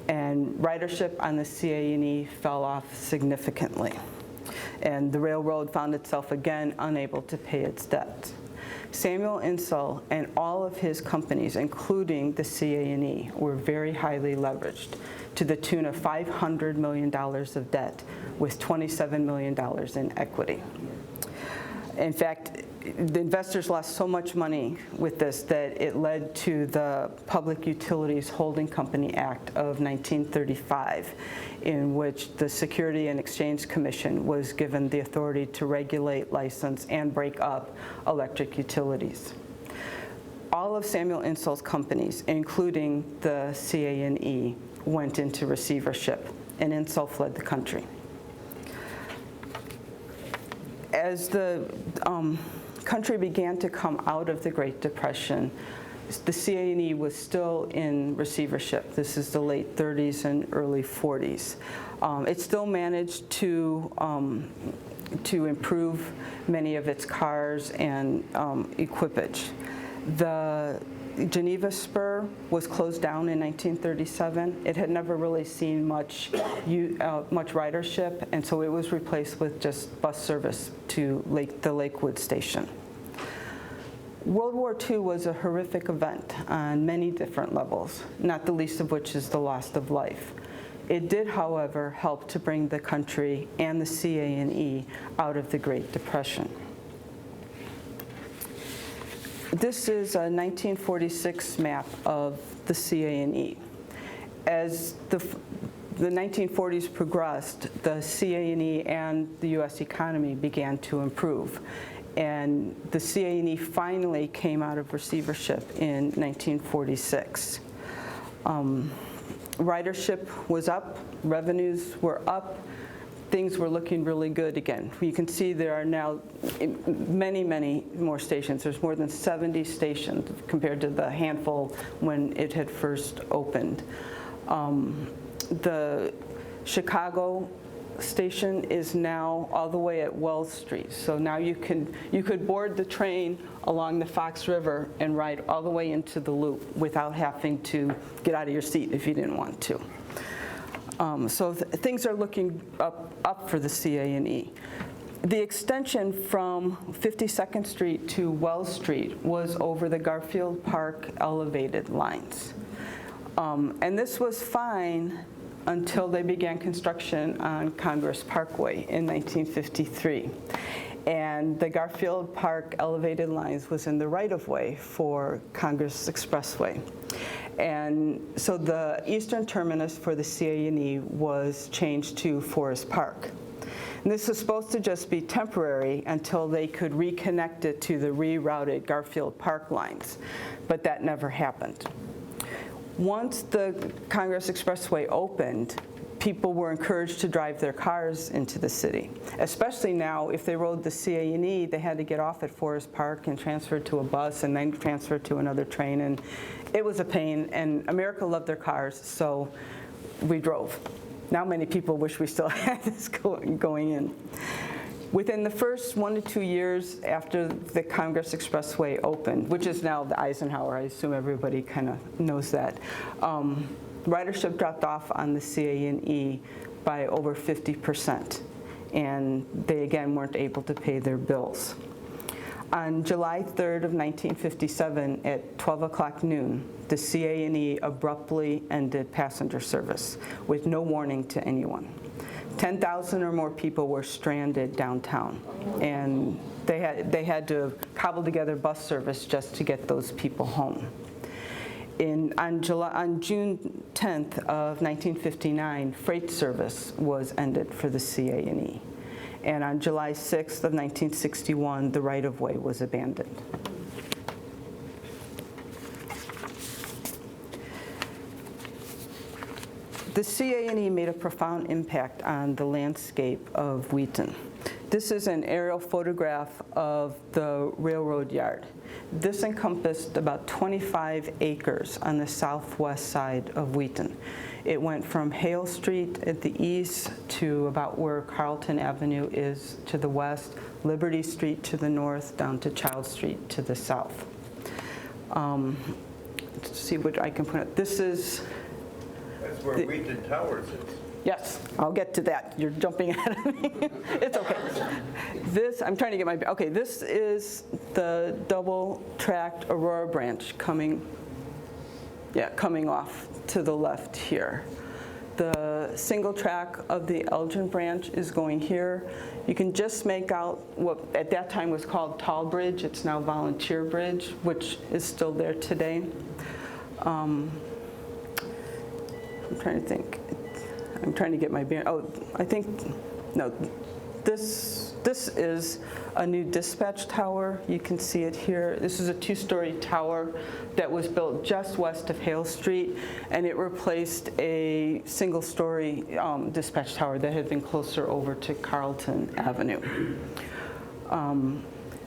And ridership on the CA&E fell off significantly. And the railroad found itself again unable to pay its debt. Samuel Insull and all of his companies, including the CA&E, were very highly leveraged to the tune of $500 million of debt with $27 million in equity. In fact, the investors lost so much money with this that it led to the Public Utilities Holding Company Act of 1935, in which the Security and Exchange Commission was given the authority to regulate, license, and break up electric utilities. All of Samuel Insull's companies, including the CA&E, went into receivership, and Insull fled the country. As the country began to come out of the Great Depression, the CA&E was still in receivership. This is the late 30s and early 40s. It still managed to improve many of its cars and equipage. The Geneva Spur was closed down in 1937. It had never really seen much ridership, and so it was replaced with just bus service to the Lakewood station. World War II was a horrific event on many different levels, not the least of which is the loss of life. It did, however, help to bring the country and the CA&E out of the Great Depression. This is a 1946 map of the CA&E. As the 1940s progressed, the CA&E and the U.S. economy began to improve. And the CA&E finally came out of receivership in 1946. Ridership was up, revenues were up, things were looking really good again. You can see there are now many, many more stations. There's more than 70 stations compared to the handful when it had first opened. The Chicago station is now all the way at Wells Street. So now you could board the train along the Fox River and ride all the way into the loop without having to get out of your seat if you didn't want to. So things are looking up for the CA&E. The extension from 52nd Street to Wells Street was over the Garfield Park elevated lines. And this was fine until they began construction on Congress Parkway in 1953. And the Garfield Park elevated lines was in the right-of-way for Congress Expressway. And so the eastern terminus for the CA&E was changed to Forest Park. And this was supposed to just be temporary until they could reconnect it to the rerouted Garfield Park lines, but that never happened. Once the Congress Expressway opened, people were encouraged to drive their cars into the city. Especially now, if they rode the CA&E, they had to get off at Forest Park and transfer to a bus and then transfer to another train. And it was a pain, and America loved their cars, so we drove. Now many people wish we still had this going in. Within the first 1 to 2 years after the Congress Expressway opened, which is now the Eisenhower, I assume everybody kind of knows that, ridership dropped off on the CA&E by over 50%, and they again weren't able to pay their bills. On July 3rd of 1957 at 12 o'clock noon, the CA&E abruptly ended passenger service with no warning to anyone. 10,000 or more people were stranded downtown, and they had to cobble together bus service just to get those people home. On June 10th of 1959, freight service was ended for the CA&E. And on July 6th of 1961, the right-of-way was abandoned. The CA&E made a profound impact on the landscape of Wheaton. This is an aerial photograph of the railroad yard. This encompassed about 25 acres on the southwest side of Wheaton. It went from Hale Street at the east to about where Carlton Avenue is to the west, Liberty Street to the north, down to Child Street to the south. Let's see what I can put up. This is... That's where Wheaton Towers is. Yes, I'll get to that. You're jumping ahead of me. It's okay. This, I'm trying to get my, okay, this is the double-tracked Aurora branch coming off to the left here. The single track of the Elgin branch is going here. You can just make out what at that time was called Tall Bridge. It's now Volunteer Bridge, which is still there today. I'm trying to think. I'm trying to get my bearing. Oh, I think, no, this is a new dispatch tower. You can see it here. This is a two-story tower that was built just west of Hale Street, and it replaced a single-story dispatch tower that had been closer over to Carlton Avenue.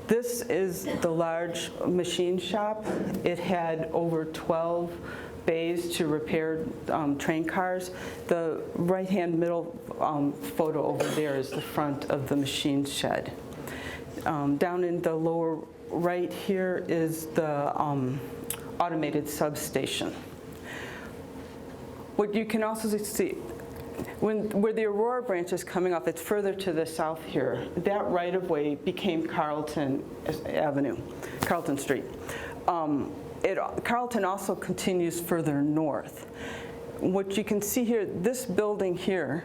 This is the large machine shop. It had over 12 bays to repair train cars. The right-hand middle photo over there is the front of the machine shed. Down in the lower right here is the automated substation. What you can also see, where the Aurora branch is coming off, it's further to the south here. That right-of-way became Carlton Avenue, Carlton Street. Carlton also continues further north. What you can see here, this building here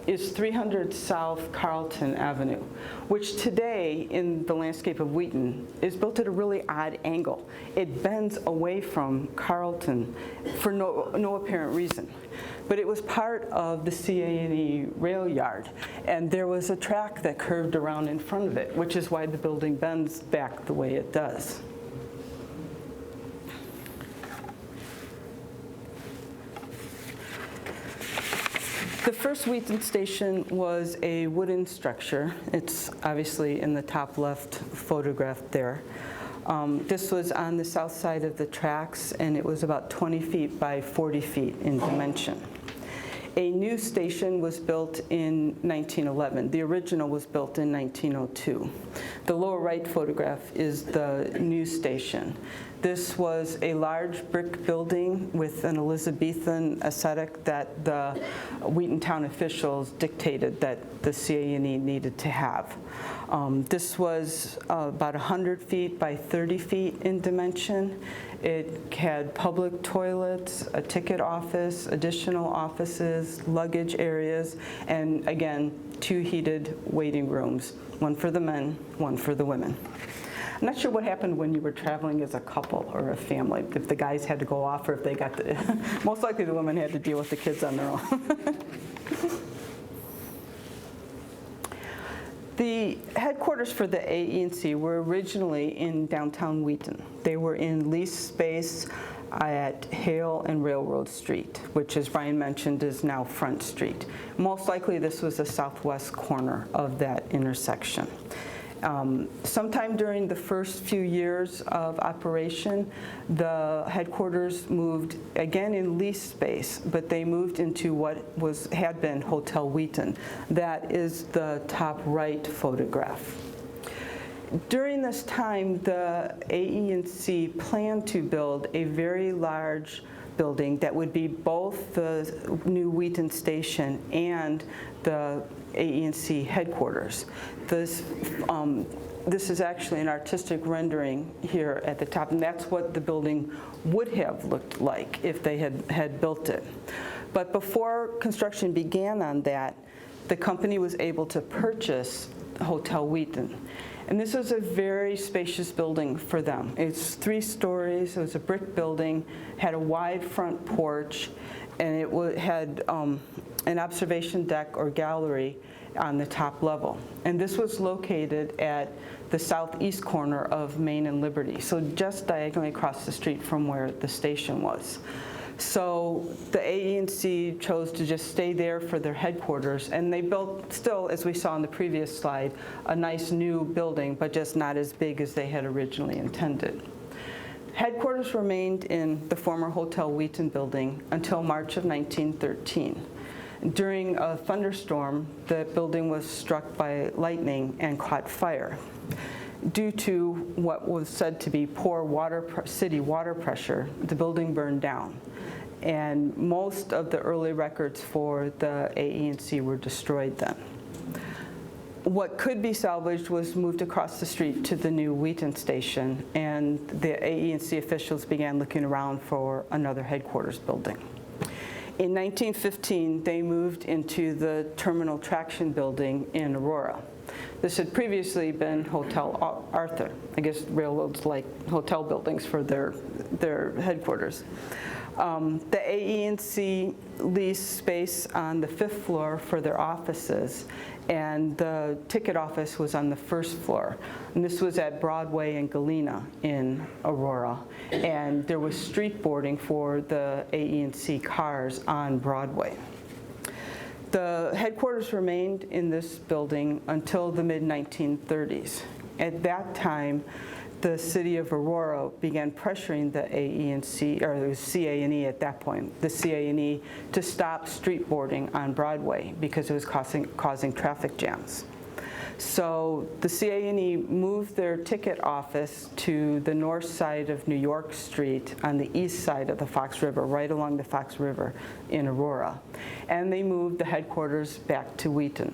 is 300 South Carlton Avenue, which today in the landscape of Wheaton is built at a really odd angle. It bends away from Carlton for no apparent reason. But it was part of the CA&E rail yard, and there was a track that curved around in front of it, which is why the building bends back the way it does. The first Wheaton station was a wooden structure. It's obviously in the top left photograph there. This was on the south side of the tracks, and it was about 20 feet by 40 feet in dimension. A new station was built in 1911. The original was built in 1902. The lower right photograph is the new station. This was a large brick building with an Elizabethan aesthetic that the Wheaton town officials dictated that the CA&E needed to have. This was about 100 feet by 30 feet in dimension. It had public toilets, a ticket office, additional offices, luggage areas, and again, 2 heated waiting rooms, one for the men, one for the women. I'm not sure what happened when you were traveling as a couple or a family, if the guys had to go off or if they got the, most likely the women had to deal with the kids on their own. The headquarters for the AE&C were originally in downtown Wheaton. They were in leased space at Hale and Railroad Street, which, as Brian mentioned, is now Front Street. Most likely this was the southwest corner of that intersection. Sometime during the first few years of operation, the headquarters moved again in leased space, but they moved into what had been Hotel Wheaton. That is the top right photograph. During this time, the AE&C planned to build a very large building that would be both the new Wheaton station and the AE&C headquarters. This is actually an artistic rendering here at the top, and that's what the building would have looked like if they had built it. But before construction began on that, the company was able to purchase Hotel Wheaton. And this was a very spacious building for them. It's 3 stories, it was a brick building, had a wide front porch, and it had an observation deck or gallery on the top level. And this was located at the southeast corner of Main and Liberty, so just diagonally across the street from where the station was. So the AE&C chose to just stay there for their headquarters, and they built, still, as we saw in the previous slide, a nice new building, but just not as big as they had originally intended. Headquarters remained in the former Hotel Wheaton building until March of 1913. During a thunderstorm, the building was struck by lightning and caught fire. Due to what was said to be poor city water pressure, the building burned down, and most of the early records for the AE&C were destroyed then. What could be salvaged was moved across the street to the new Wheaton station, and the AE&C officials began looking around for another headquarters building. In 1915, they moved into the Terminal Traction Building in Aurora. This had previously been Hotel Arthur. I guess railroads like hotel buildings for their headquarters. The AE&C leased space on the 5th floor for their offices, and the ticket office was on the 1st floor. And this was at Broadway and Galena in Aurora. And there was street boarding for the AE&C cars on Broadway. The headquarters remained in this building until the mid-1930s. At that time, the city of Aurora began pressuring the AE&C, or it was CA&E at that point, the CA&E, to stop street boarding on Broadway because it was causing traffic jams. So the CA&E moved their ticket office to the north side of New York Street on the east side of the Fox River, right along the Fox River in Aurora. And they moved the headquarters back to Wheaton.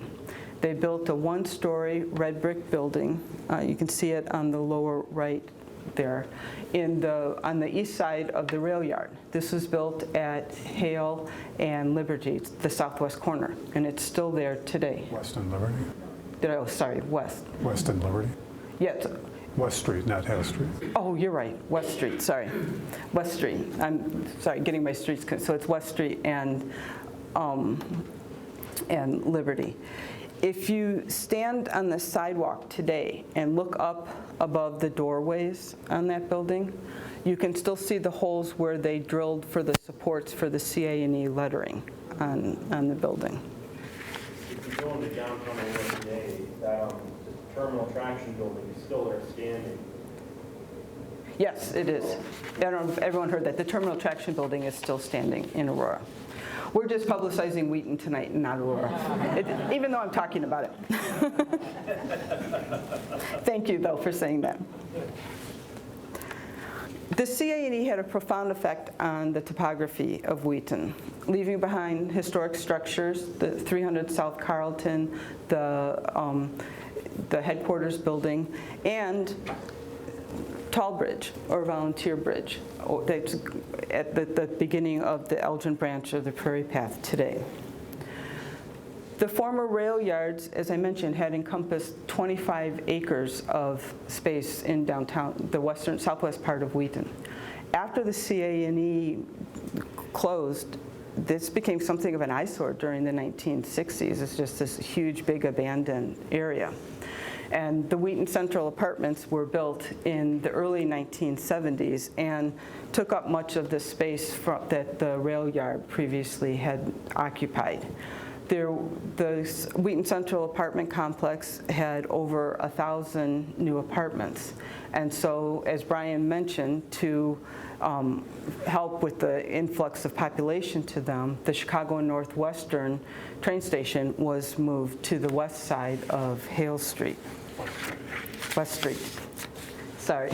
They built a one-story red brick building. You can see it on the lower right there, on the east side of the rail yard. This was built at Hale and Liberty, the southwest corner, and it's still there today. West and Liberty? Oh, sorry, west. West and Liberty? Yes. West Street, not Hale Street. Oh, you're right, West Street, sorry. West Street. I'm sorry, getting my streets, so it's West Street and Liberty. If you stand on the sidewalk today and look up above the doorways on that building, you can still see the holes where they drilled for the supports for the CA&E lettering on the building. If you go into downtown Aurora today, that the terminal traction building is still there standing. Yes, it is. I don't know if everyone heard that. The terminal traction building is still standing in Aurora. We're just publicizing Wheaton tonight and not Aurora, even though I'm talking about it. Thank you, though, for saying that. The CA&E had a profound effect on the topography of Wheaton, leaving behind historic structures, the 300 South Carlton, the headquarters building, and Tall Bridge, or Volunteer Bridge, that's at the beginning of the Elgin branch of the Prairie Path today. The former rail yards, as I mentioned, had encompassed 25 acres of space in downtown, the southwest part of Wheaton. After the CA&E closed, this became something of an eyesore during the 1960s. It's just this huge, big abandoned area. And the Wheaton Central Apartments were built in the early 1970s and took up much of the space that the rail yard previously had occupied. The Wheaton Central apartment complex had over 1,000 new apartments. And so, as Brian mentioned, to help with the influx of population to them, the Chicago and Northwestern train station was moved to the west side of Hale Street. West Street. Sorry.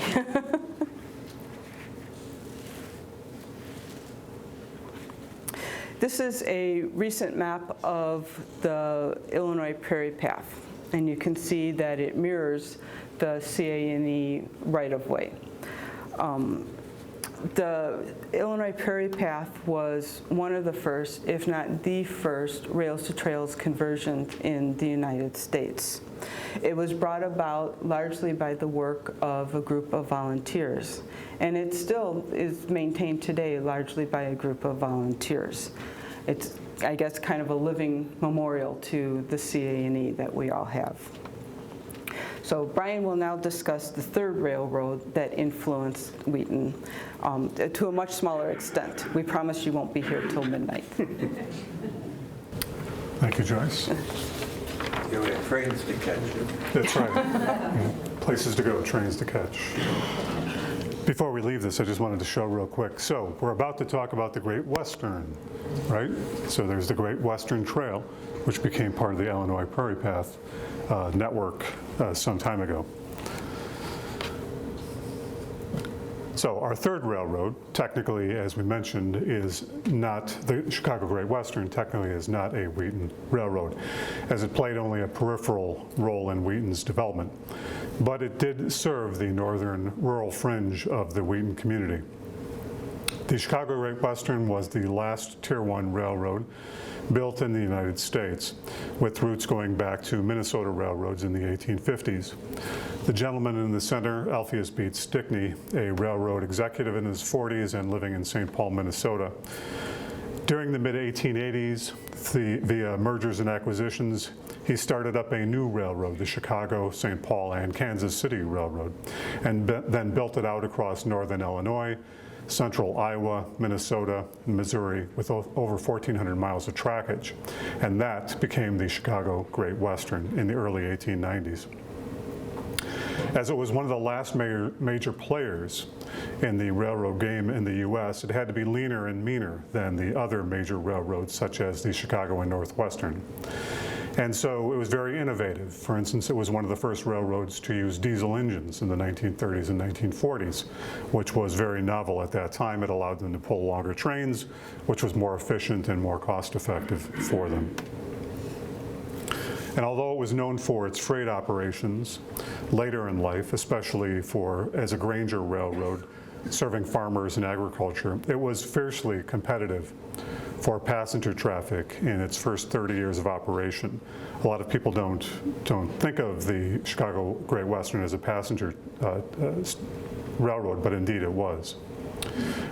This is a recent map of the Illinois Prairie Path, and you can see that it mirrors the CA&E right-of-way. The Illinois Prairie Path was one of the first, if not the first, rails-to-trails conversion in the United States. It was brought about largely by the work of a group of volunteers, and it still is maintained today largely by a group of volunteers. It's, I guess, kind of a living memorial to the CA&E that we all have. So Brian will now discuss the third railroad that influenced Wheaton to a much smaller extent. We promise you won't be here till midnight. Thank you, Joyce. You have trains to catch. That's right. Yeah. Places to go, trains to catch. Before we leave this, I just wanted to show real quick. So we're about to talk about the Great Western, right? So there's the Great Western Trail, which became part of the Illinois Prairie Path network some time ago. So our third railroad, technically, as we mentioned, is not the Chicago Great Western, technically is not a Wheaton railroad, as it played only a peripheral role in Wheaton's development. But it did serve the northern rural fringe of the Wheaton community. The Chicago Great Western was the last Tier 1 railroad built in the United States, with roots going back to Minnesota railroads in the 1850s. The gentleman in the center, Alpheus B. Stickney, a railroad executive in his 40s and living in St. Paul, Minnesota. During the mid-1880s, via mergers and acquisitions, he started up a new railroad, the Chicago, St. Paul, and Kansas City Railroad, and then built it out across northern Illinois, central Iowa, Minnesota, and Missouri, with over 1,400 miles of trackage. And that became the Chicago Great Western in the early 1890s. As it was one of the last major players in the railroad game in the U.S., it had to be leaner and meaner than the other major railroads, such as the Chicago and Northwestern. And so it was very innovative. For instance, it was one of the first railroads to use diesel engines in the 1930s and 1940s, which was very novel at that time. It allowed them to pull longer trains, which was more efficient and more cost-effective for them. And although it was known for its freight operations later in life, especially as a Granger railroad serving farmers and agriculture, it was fiercely competitive for passenger traffic in its first 30 years of operation. A lot of people don't think of the Chicago Great Western as a passenger railroad, but indeed it was.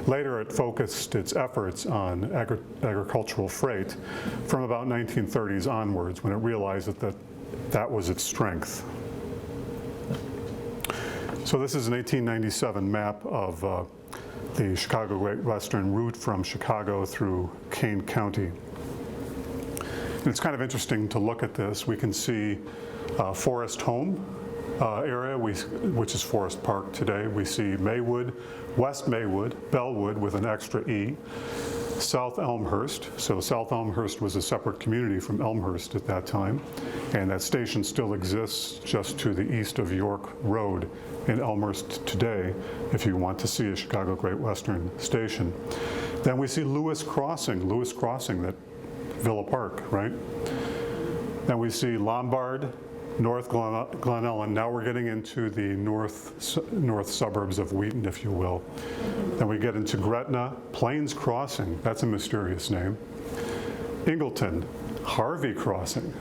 Later, it focused its efforts on agricultural freight from about 1930s onwards, when it realized that was its strength. So this is an 1897 map of the Chicago Great Western route from Chicago through Kane County. And it's kind of interesting to look at this. We can see Forest Home area, which is Forest Park today. We see Maywood, West Maywood, Bellwood with an extra E, South Elmhurst. So South Elmhurst was a separate community from Elmhurst at that time, and that station still exists just to the east of York Road in Elmhurst today, if you want to see a Chicago Great Western station. Then we see Lewis Crossing, that Villa Park, right? Then we see Lombard, North Glen Ellen. Now we're getting into the north suburbs of Wheaton, if you will. Then we get into Gretna, Plains Crossing, that's a mysterious name. Ingleton, Harvey Crossing.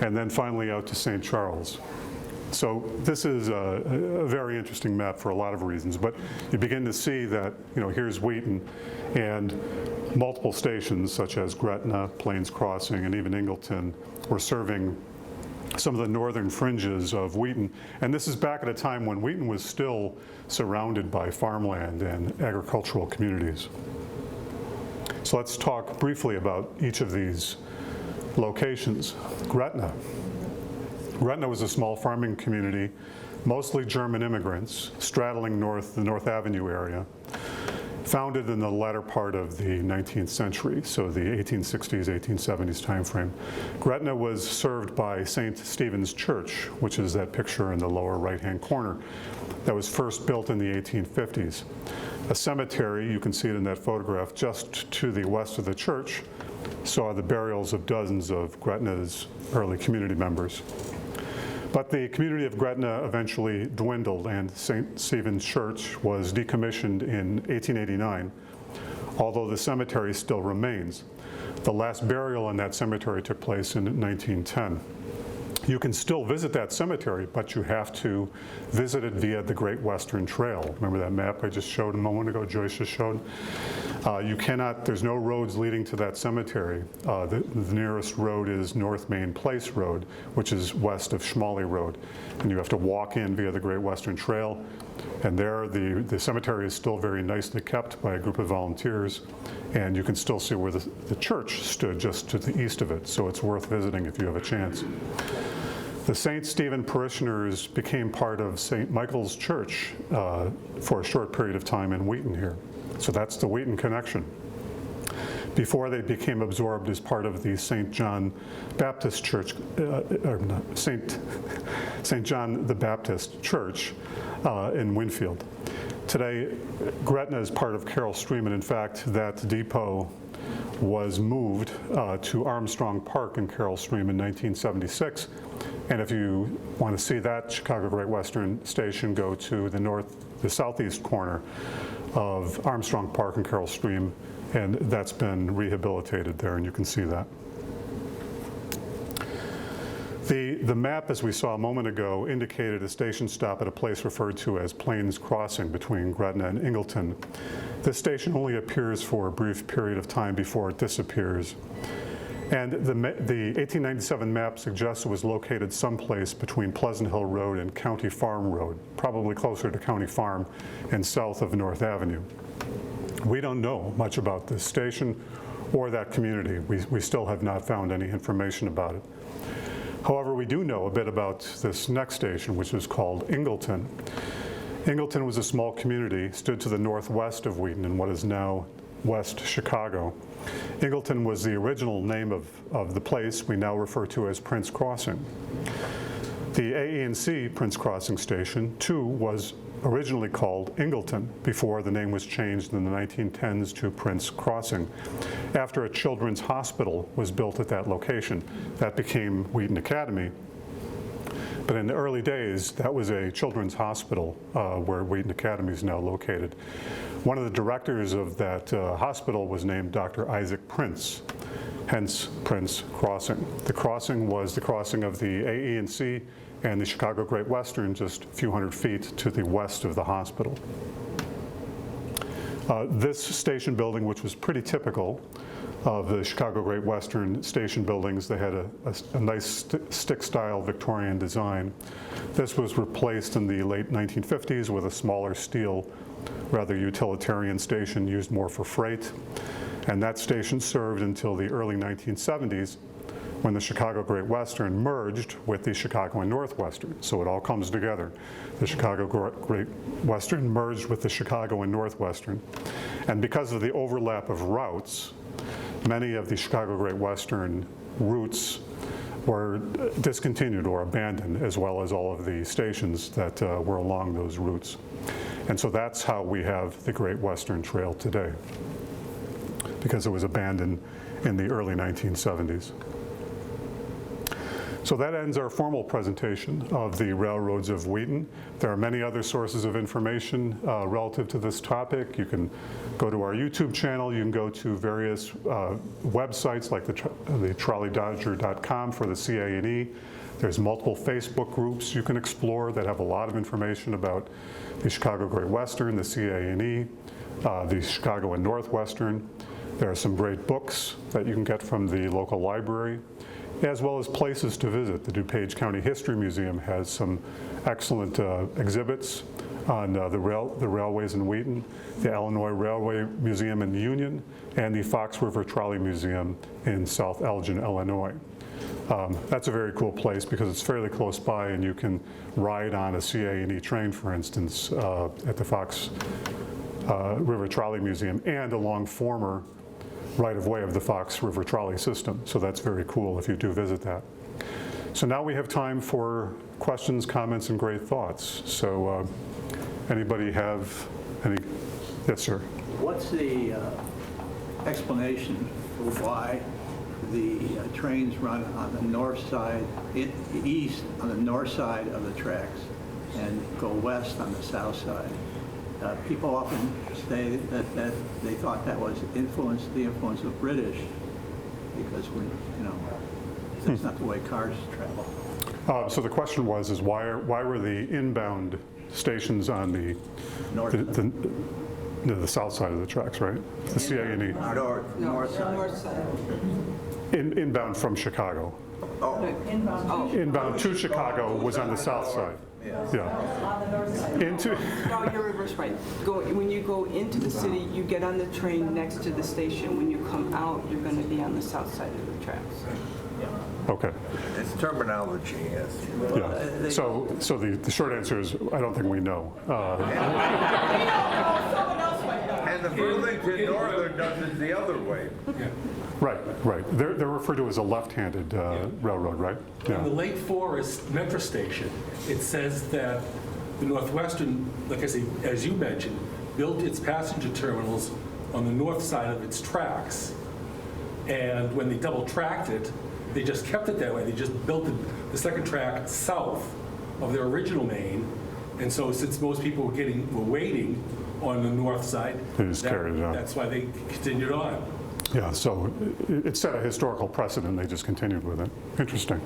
And then finally out to St. Charles. So this is a very interesting map for a lot of reasons, but you begin to see that, here's Wheaton, and multiple stations such as Gretna, Plains Crossing, and even Ingleton were serving some of the northern fringes of Wheaton. And this is back at a time when Wheaton was still surrounded by farmland and agricultural communities. So let's talk briefly about each of these locations. Gretna. Gretna was a small farming community, mostly German immigrants, straddling the North Avenue area, founded in the latter part of the 19th century, so the 1860s, 1870s timeframe. Gretna was served by St. Stephen's Church, which is that picture in the lower right-hand corner, that was first built in the 1850s. A cemetery, you can see it in that photograph, just to the west of the church, saw the burials of dozens of Gretna's early community members. But the community of Gretna eventually dwindled, and St. Stephen's Church was decommissioned in 1889, although the cemetery still remains. The last burial in that cemetery took place in 1910. You can still visit that cemetery, but you have to visit it via the Great Western Trail. Remember that map I just showed a moment ago, Joyce just showed? You cannot, there's no roads leading to that cemetery. The nearest road is North Main Place Road, which is west of Schmalley Road. And you have to walk in via the Great Western Trail. And there, the cemetery is still very nicely kept by a group of volunteers. And you can still see where the church stood just to the east of it. So it's worth visiting if you have a chance. The St. Stephen parishioners became part of St. Michael's Church for a short period of time in Wheaton here. So that's the Wheaton connection. Before they became absorbed as part of the St. John Baptist Church, St. John the Baptist Church in Winfield. Today, Gretna is part of Carroll Stream, and in fact, that depot was moved to Armstrong Park in Carroll Stream in 1976. And if you want to see that Chicago Great Western station, go to the southeast corner of Armstrong Park and Carroll Stream, and that's been rehabilitated there, and you can see that. The map, as we saw a moment ago, indicated a station stop at a place referred to as Plains Crossing between Gretna and Ingleton. This station only appears for a brief period of time before it disappears. And the 1897 map suggests it was located someplace between Pleasant Hill Road and County Farm Road, probably closer to County Farm and south of North Avenue. We don't know much about this station or that community. We still have not found any information about it. However, we do know a bit about this next station, which is called Ingleton. Ingleton was a small community, stood to the northwest of Wheaton in what is now West Chicago. Ingleton was the original name of the place we now refer to as Prince Crossing. The AE&C Prince Crossing Station, too, was originally called Ingleton before the name was changed in the 1910s to Prince Crossing. After a children's hospital was built at that location, that became Wheaton Academy. But in the early days, that was a children's hospital where Wheaton Academy is now located. One of the directors of that hospital was named Dr. Isaac Prince, hence Prince Crossing. The crossing was the crossing of the AE&C and the Chicago Great Western just a few hundred feet to the west of the hospital. This station building, which was pretty typical of the Chicago Great Western station buildings, they had a nice stick-style Victorian design. This was replaced in the late 1950s with a smaller steel, rather utilitarian station used more for freight. And that station served until the early 1970s, when the Chicago Great Western merged with the Chicago and Northwestern. So it all comes together. The Chicago Great Western merged with the Chicago and Northwestern. And because of the overlap of routes, many of the Chicago Great Western routes were discontinued or abandoned, as well as all of the stations that were along those routes. And so that's how we have the Great Western Trail today, because it was abandoned in the early 1970s. So that ends our formal presentation of the railroads of Wheaton. There are many other sources of information relative to this topic. You can go to our YouTube channel. You can go to various websites like the trolleydodger.com for the CA&E. There's multiple Facebook groups you can explore that have a lot of information about the Chicago Great Western, the CA&E, the Chicago and Northwestern. There are some great books that you can get from the local library, as well as places to visit. The DuPage County History Museum has some excellent exhibits on the railways in Wheaton, the Illinois Railway Museum in Union, and the Fox River Trolley Museum in South Elgin, Illinois. That's a very cool place because it's fairly close by, and you can ride on a CA&E train, for instance, at the Fox River Trolley Museum and along former right-of-way of the Fox River Trolley system. So that's very cool if you do visit that. So now we have time for questions, comments, and great thoughts. So anybody have any? Yes, sir. What's the explanation for why the trains run on the north side, east on the north side of the tracks and go west on the south side? People often say that they thought that was the influence of British, because that's not the way cars travel. So the question was, is why were the inbound stations on the south side of the tracks, right? The CA&E. North side. Inbound from Chicago. Inbound to Chicago was on the south side. Yeah. Into, No, you're reverse right. When you go into the city, you get on the train next to the station. When you come out, you're going to be on the south side of the tracks. okay. It's terminology, yes. Yeah. So the short answer is, I don't think we know. And the Burlington Northern does it the other way. Right. They're referred to as a left-handed railroad, right? In the Lake Forest Metro Station, it says that the Northwestern, like I say, as you mentioned, built its passenger terminals on the north side of its tracks. And when they double-tracked it, they just kept it that way. They just built the second track south of their original main. And so since most people were waiting on the north side, They just carried it on. that's why they continued on. Yeah, so it set a historical precedent. They just continued with it. Interesting.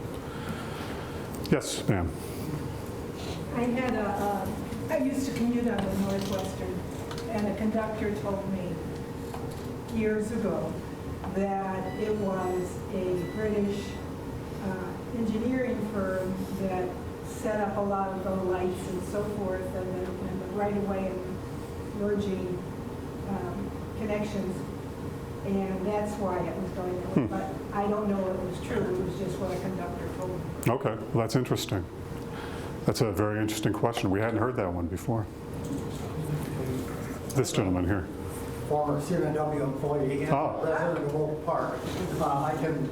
Yes, ma'am. I used to commute on the Northwestern, and a conductor told me years ago that it was a British engineering firm that set up a lot of the lights and so forth, and the right-of-way and merging connections, and that's why it was going on. But I don't know if it was true. It was just what a conductor told me. Okay, well, that's interesting. That's a very interesting question. We hadn't heard that one before. This gentleman here. Former CNW employee and resident of Oak Park. I can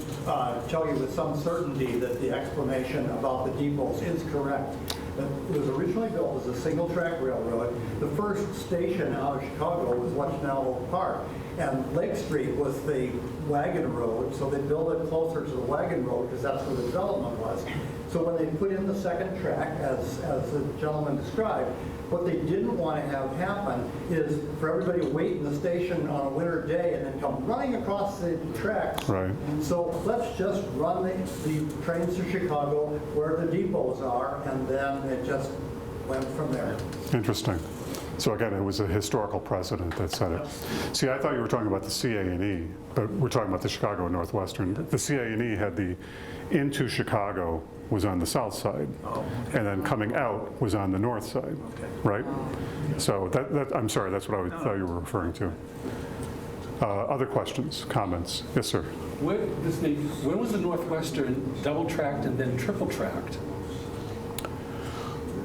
tell you with some certainty that the explanation about the depots is correct. It was originally built as a single-track railroad. The first station out of Chicago was what's now Oak Park. And Lake Street was the wagon road, so they built it closer to the wagon road because that's where the development was. So when they put in the second track, as the gentleman described, what they didn't want to have happen is for everybody to wait in the station on a winter day and then come running across the tracks. Right. So let's just run the trains to Chicago where the depots are, and then it just went from there. Interesting. So again, it was a historical precedent that set it. See, I thought you were talking about the CA&E, but we're talking about the Chicago and Northwestern. The CA&E had the into Chicago was on the south side, and then coming out was on the north side, right? So that I'm sorry, that's what I thought you were referring to. Other questions, comments? Yes, sir. When was the Northwestern double-tracked and then triple-tracked?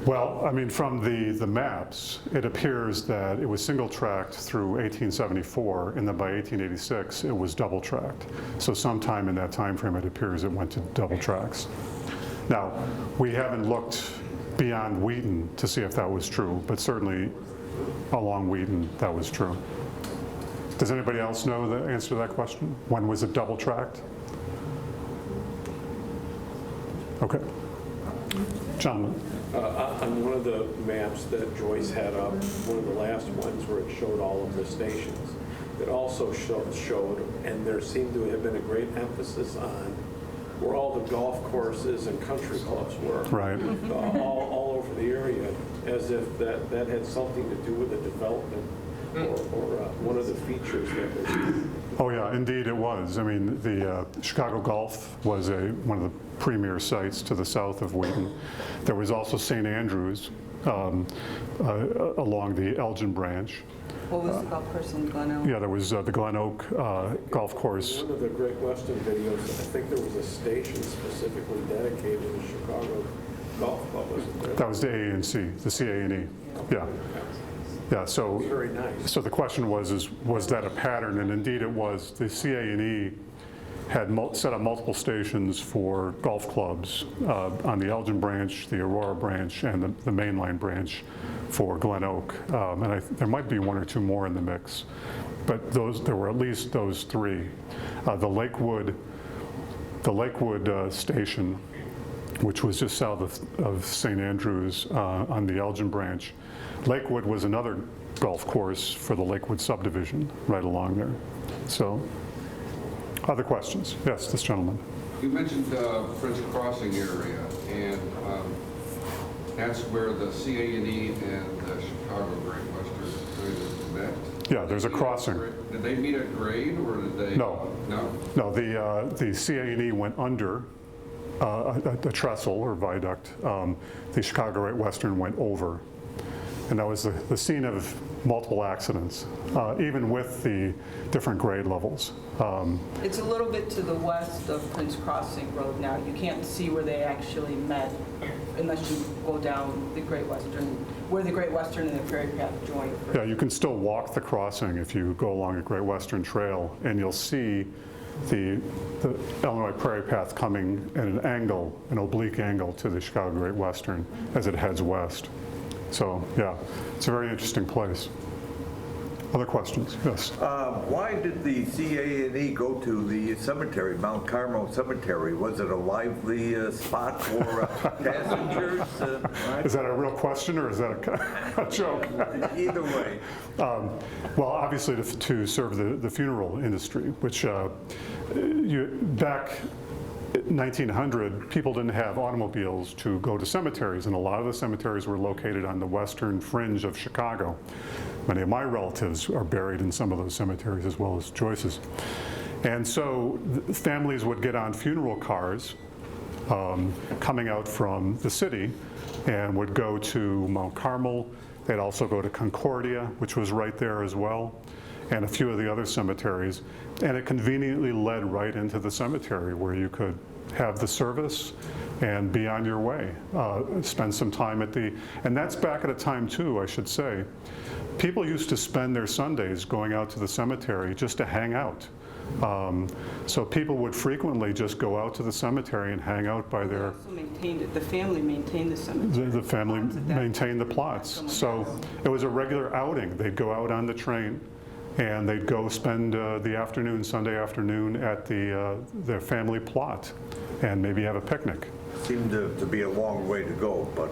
Well, I mean, from the maps, it appears that it was single-tracked through 1874, and then by 1886, it was double-tracked. So sometime in that time frame, it appears it went to double tracks. Now, we haven't looked beyond Wheaton to see if that was true, but certainly along Wheaton, that was true. Does anybody else know the answer to that question? When was it double-tracked? Okay. John. On one of the maps that Joyce had up, one of the last ones where it showed all of the stations, it also showed, and there seemed to have been a great emphasis on where all the golf courses and country clubs were. Right. All over the area, as if that had something to do with the development or one of the features that was. Oh yeah, indeed it was. I mean, the Chicago Golf was one of the premier sites to the south of Wheaton. There was also St. Andrews along the Elgin branch. What was the golf course in Glen Oak? Yeah, there was the Glen Oak Golf Course. One of the Great Western videos, I think there was a station specifically dedicated to Chicago Golf Club, wasn't there? That was the A&C, the CA&E. Yeah. Yeah, so Very nice. So the question was that a pattern? And indeed it was. The CA&E had set up multiple stations for golf clubs on the Elgin branch, the Aurora branch, and the mainline branch for Glen Oak. And there might be one or two more in the mix, but there were at least those three. The Lakewood station, which was just south of St. Andrews on the Elgin branch. Lakewood was another golf course for the Lakewood subdivision right along there. So, other questions? Yes, this gentleman. You mentioned French Crossing area, and that's where the CA&E and the Chicago Great Western kind of met? Yeah, there's a crossing. Did they meet at grade, or did they? No. No? No, the CA&E went under a trestle or viaduct. The Chicago Great Western went over. And that was the scene of multiple accidents, even with the different grade levels. It's a little bit to the west of Prince Crossing Road now. You can't see where they actually met unless you go down the Great Western, where the Great Western and the ferry path join. Yeah, you can still walk the crossing if you go along a Great Western Trail, and you'll see the Illinois Prairie Path coming at an angle, an oblique angle to the Chicago Great Western as it heads west. So, yeah, it's a very interesting place. Other questions? Yes. Why did the CA&E go to the cemetery, Mount Carmel Cemetery? Was it a lively spot for passengers? Is that a real question, or is that a joke? Either way. Well, obviously to serve the funeral industry, which back in 1900, people didn't have automobiles to go to cemeteries, and a lot of the cemeteries were located on the western fringe of Chicago. Many of my relatives are buried in some of those cemeteries, as well as Joyce's. And so families would get on funeral cars coming out from the city and would go to Mount Carmel. They'd also go to Concordia, which was right there as well, and a few of the other cemeteries. And it conveniently led right into the cemetery where you could have the service and be on your way, spend some time at the, and that's back at a time too, I should say. People used to spend their Sundays going out to the cemetery just to hang out. So people would frequently just go out to the cemetery and hang out by their... Also maintained it. The family maintained the cemetery. The family maintained the plots. So it was a regular outing. They'd go out on the train, and they'd go spend the afternoon, Sunday afternoon, at their family plot, and maybe have a picnic. Seemed to be a long way to go, but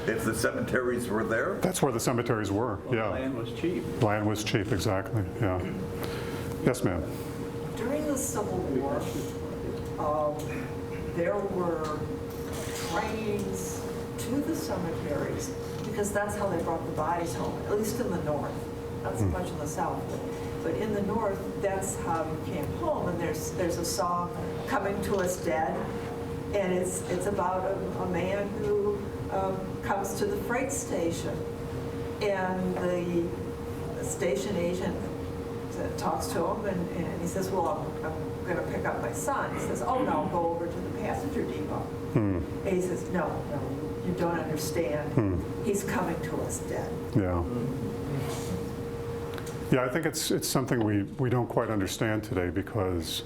if the cemeteries were there? That's where the cemeteries were, yeah. Land was cheap. Land was cheap, exactly, yeah. Yes, ma'am. During the Civil War, there were trains to the cemeteries because that's how they brought the bodies home, at least in the north. Not so much in the south, but in the north, that's how you came home. And there's a song, "Coming to Us Dead," and it's about a man who comes to the freight station, and the station agent talks to him, and he says, "Well, I'm going to pick up my son." He says, "Oh no, go over to the passenger depot." And he says, "No, you don't understand. He's coming to us dead." Yeah. Yeah, I think it's something we don't quite understand today because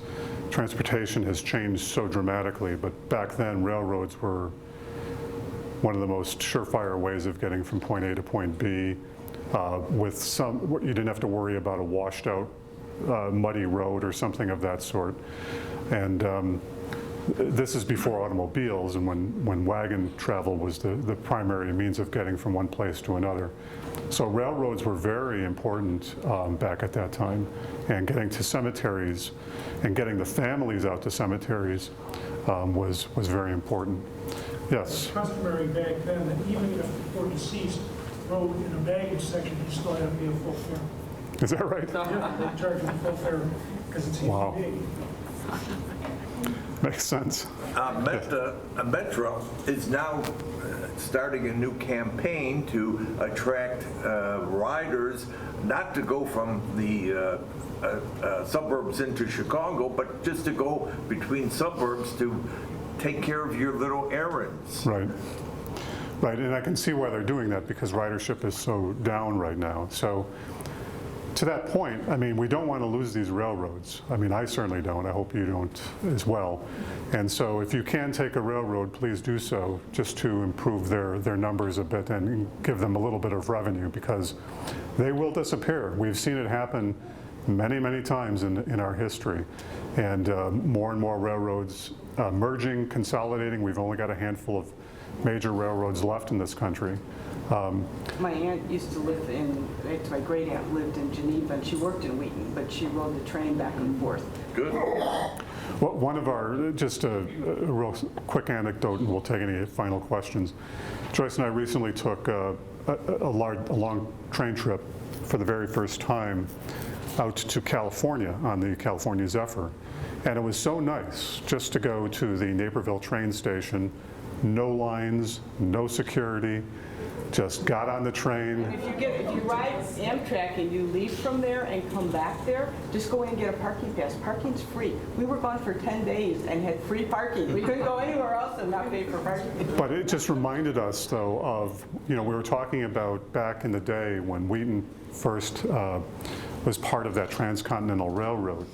transportation has changed so dramatically, but back then railroads were one of the most surefire ways of getting from point A to point B. You didn't have to worry about a washed out muddy road or something of that sort. And this is before automobiles, and when wagon travel was the primary means of getting from one place to another. So railroads were very important back at that time, and getting to cemeteries and getting the families out to cemeteries was very important. Yes? It was customary back then that even if the deceased rode in a baggage section, he still had to be a full fare. Is that right? Yeah, they charge him a full fare because it's Wow. big. Makes sense. Metro is now starting a new campaign to attract riders, not to go from the suburbs into Chicago, but just to go between suburbs to take care of your little errands. Right. Right, and I can see why they're doing that because ridership is so down right now. So to that point, I mean, we don't want to lose these railroads. I mean, I certainly don't. I hope you don't as well. And so if you can take a railroad, please do so, just to improve their numbers a bit and give them a little bit of revenue, because they will disappear. We've seen it happen many, many times in our history. And more and more railroads merging, consolidating. We've only got a handful of major railroads left in this country. My aunt used to live my great aunt lived in Geneva, and she worked in Wheaton, but she rode the train back and forth. Good. Well, one of our, just a real quick anecdote, and we'll take any final questions. Joyce and I recently took a long train trip for the very first time out to California on the California Zephyr. And it was so nice just to go to the Naperville train station, no lines, no security, just got on the train. If you ride Amtrak and you leave from there and come back there, just go in and get a parking pass. Parking's free. We were gone for 10 days and had free parking. We couldn't go anywhere else and not pay for parking. But it just reminded us, though, of, we were talking about back in the day when Wheaton first was part of that transcontinental railroad.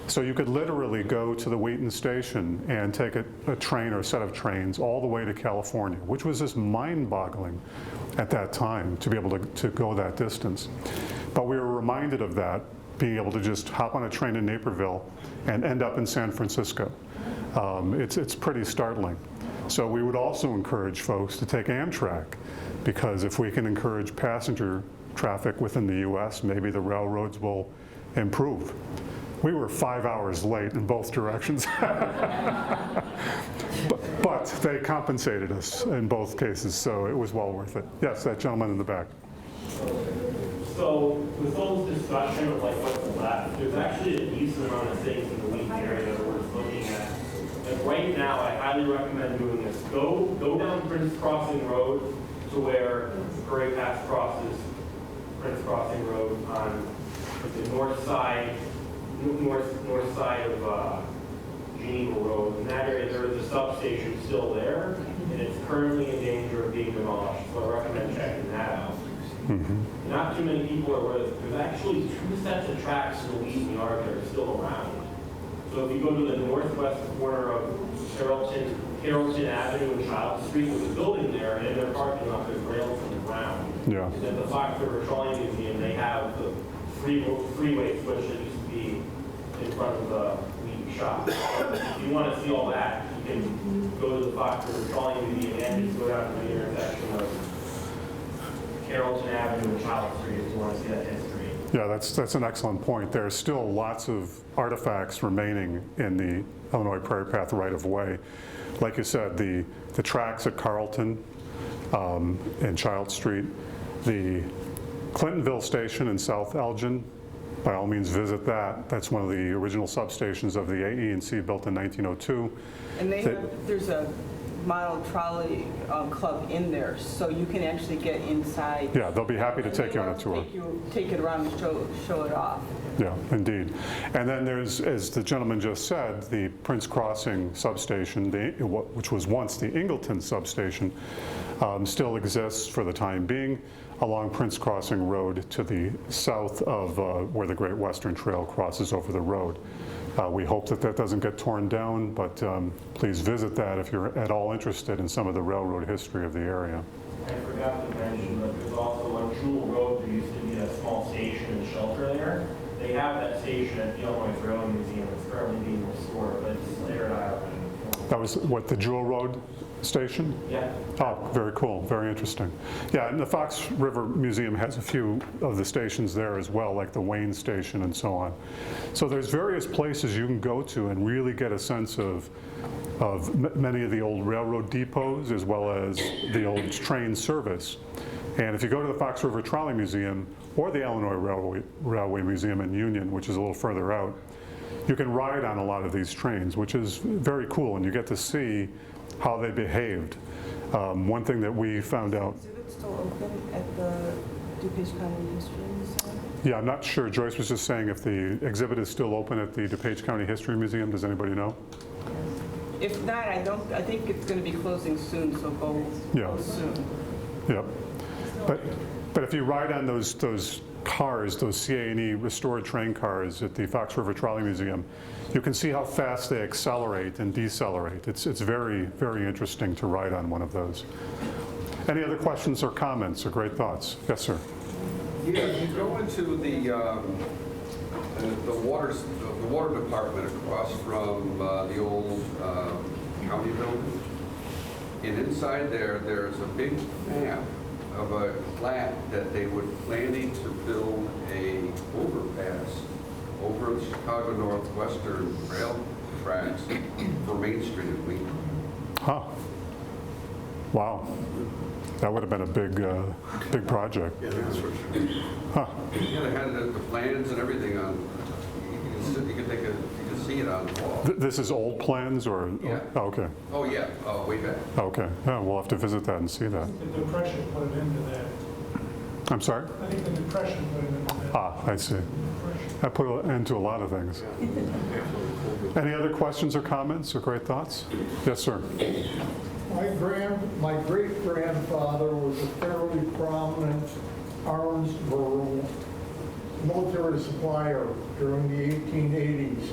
So you could literally go to the Wheaton station and take a train or a set of trains all the way to California, which was just mind-boggling at that time to be able to go that distance. But we were reminded of that, being able to just hop on a train in Naperville and end up in San Francisco. It's pretty startling. So we would also encourage folks to take Amtrak, because if we can encourage passenger traffic within the U.S., maybe the railroads will improve. We were 5 hours late in both directions. but they compensated us in both cases, so it was well worth it. Yes, that gentleman in the back. So with all this discussion of like what's left, there's actually a decent amount of things in the Wheaton area that we're looking at. Like right now, I highly recommend doing this. Go down Prince Crossing Road to where Gray Pass crosses Prince Crossing Road on the north side of Geneva Road. In that area, there is a substation still there, and it's currently in danger of being demolished. So I recommend checking that out. Mm-hmm. Not too many people are aware that there's actually 2 sets of tracks in the Wheaton yard that are still around. So if you go to the northwest corner of Carrollton Avenue and Child Street, there's a building there, and in their parking lot, there's rails on the ground. Yeah. And at the Fox River Trolley Museum, they have the freeway switch that used to be in front of the Wheaton shop. If you want to see all that, you can go to the Fox River Trolley Museum and just go down to the intersection of Carrollton Avenue and Child Street if you want to see that history. Yeah, that's an excellent point. There are still lots of artifacts remaining in the Illinois Prairie Path right-of-way. Like you said, the tracks at Carlton and Child Street, the Clintonville Station in South Elgin, by all means visit that. That's one of the original substations of the AE&C built in 1902. And there's a model trolley club in there, so you can actually get inside. Yeah, they'll be happy to take you on a tour. Take it around and show it off. Yeah, indeed. And then there's, as the gentleman just said, the Prince Crossing substation, which was once the Ingleton substation, still exists for the time being along Prince Crossing Road to the south of where the Great Western Trail crosses over the road. We hope that doesn't get torn down, but please visit that if you're at all interested in some of the railroad history of the area. I forgot to mention that there's also on Jewel Road, there used to be a small station and shelter there. They have that station at the Illinois Railroad Museum. It's currently being restored, but it's there at Ireland. That was what, the Jewel Road station? Yeah. Oh, very cool, very interesting. Yeah, and the Fox River Museum has a few of the stations there as well, like the Wayne Station and so on. So there's various places you can go to and really get a sense of many of the old railroad depots as well as the old train service. And if you go to the Fox River Trolley Museum or the Illinois Railway Museum in Union, which is a little further out, you can ride on a lot of these trains, which is very cool, and you get to see how they behaved. One thing that we found out. Is it still open at the DuPage County History Museum? Yeah, I'm not sure. Joyce was just saying if the exhibit is still open at the DuPage County History Museum. Does anybody know? If not, I think it's going to be closing soon, so go soon. Yep. But if you ride on those cars, those CA&E restored train cars at the Fox River Trolley Museum, you can see how fast they accelerate and decelerate. It's very, very interesting to ride on one of those. Any other questions or comments or great thoughts? Yes, sir. Yeah, if you go into the water department across from the old county building, and inside there's a big map of a plat that they were planning to build a overpass over the Chicago Northwestern rail tracks for Main Street in Wheaton. Huh. Wow. That would have been a big project. Yeah, that's for sure. Huh. Yeah, they had the plans and everything on, you can see it on the wall. This is old plans or? Yeah. Oh, okay. Oh, yeah, way back. Okay. Yeah, we'll have to visit that and see that. The Depression put it into that. I'm sorry? I think the Depression put it into that. Ah, I see. That put an end to a lot of things. Any other questions or comments or great thoughts? Yes, sir. My great-grandfather was a fairly prominent Armsboro military supplier during the 1880s.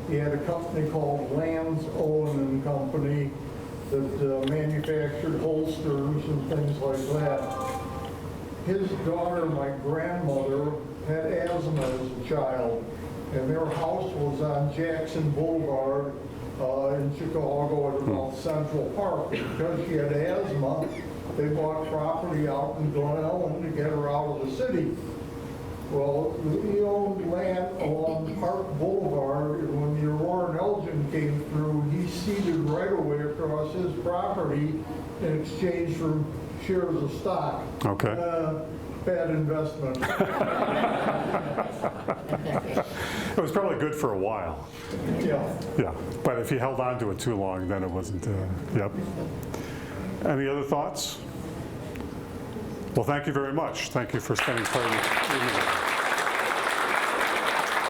He had a company called Lands, Owen and Company that manufactured holsters and things like that. His daughter, my grandmother, had asthma as a child, and their house was on Jackson Boulevard in Chicago at about Central Park. Because she had asthma, they bought property out in Glen Ellen to get her out of the city. Well, he owned land along Park Boulevard, and when the Aurora and Elgin came through, he ceded right away across his property in exchange for shares of stock. Okay. Bad investment. It was probably good for a while. Yeah. Yeah. But if you held on to it too long, then it wasn't. Yep. Any other thoughts? Well, thank you very much. Thank you for spending part of the evening.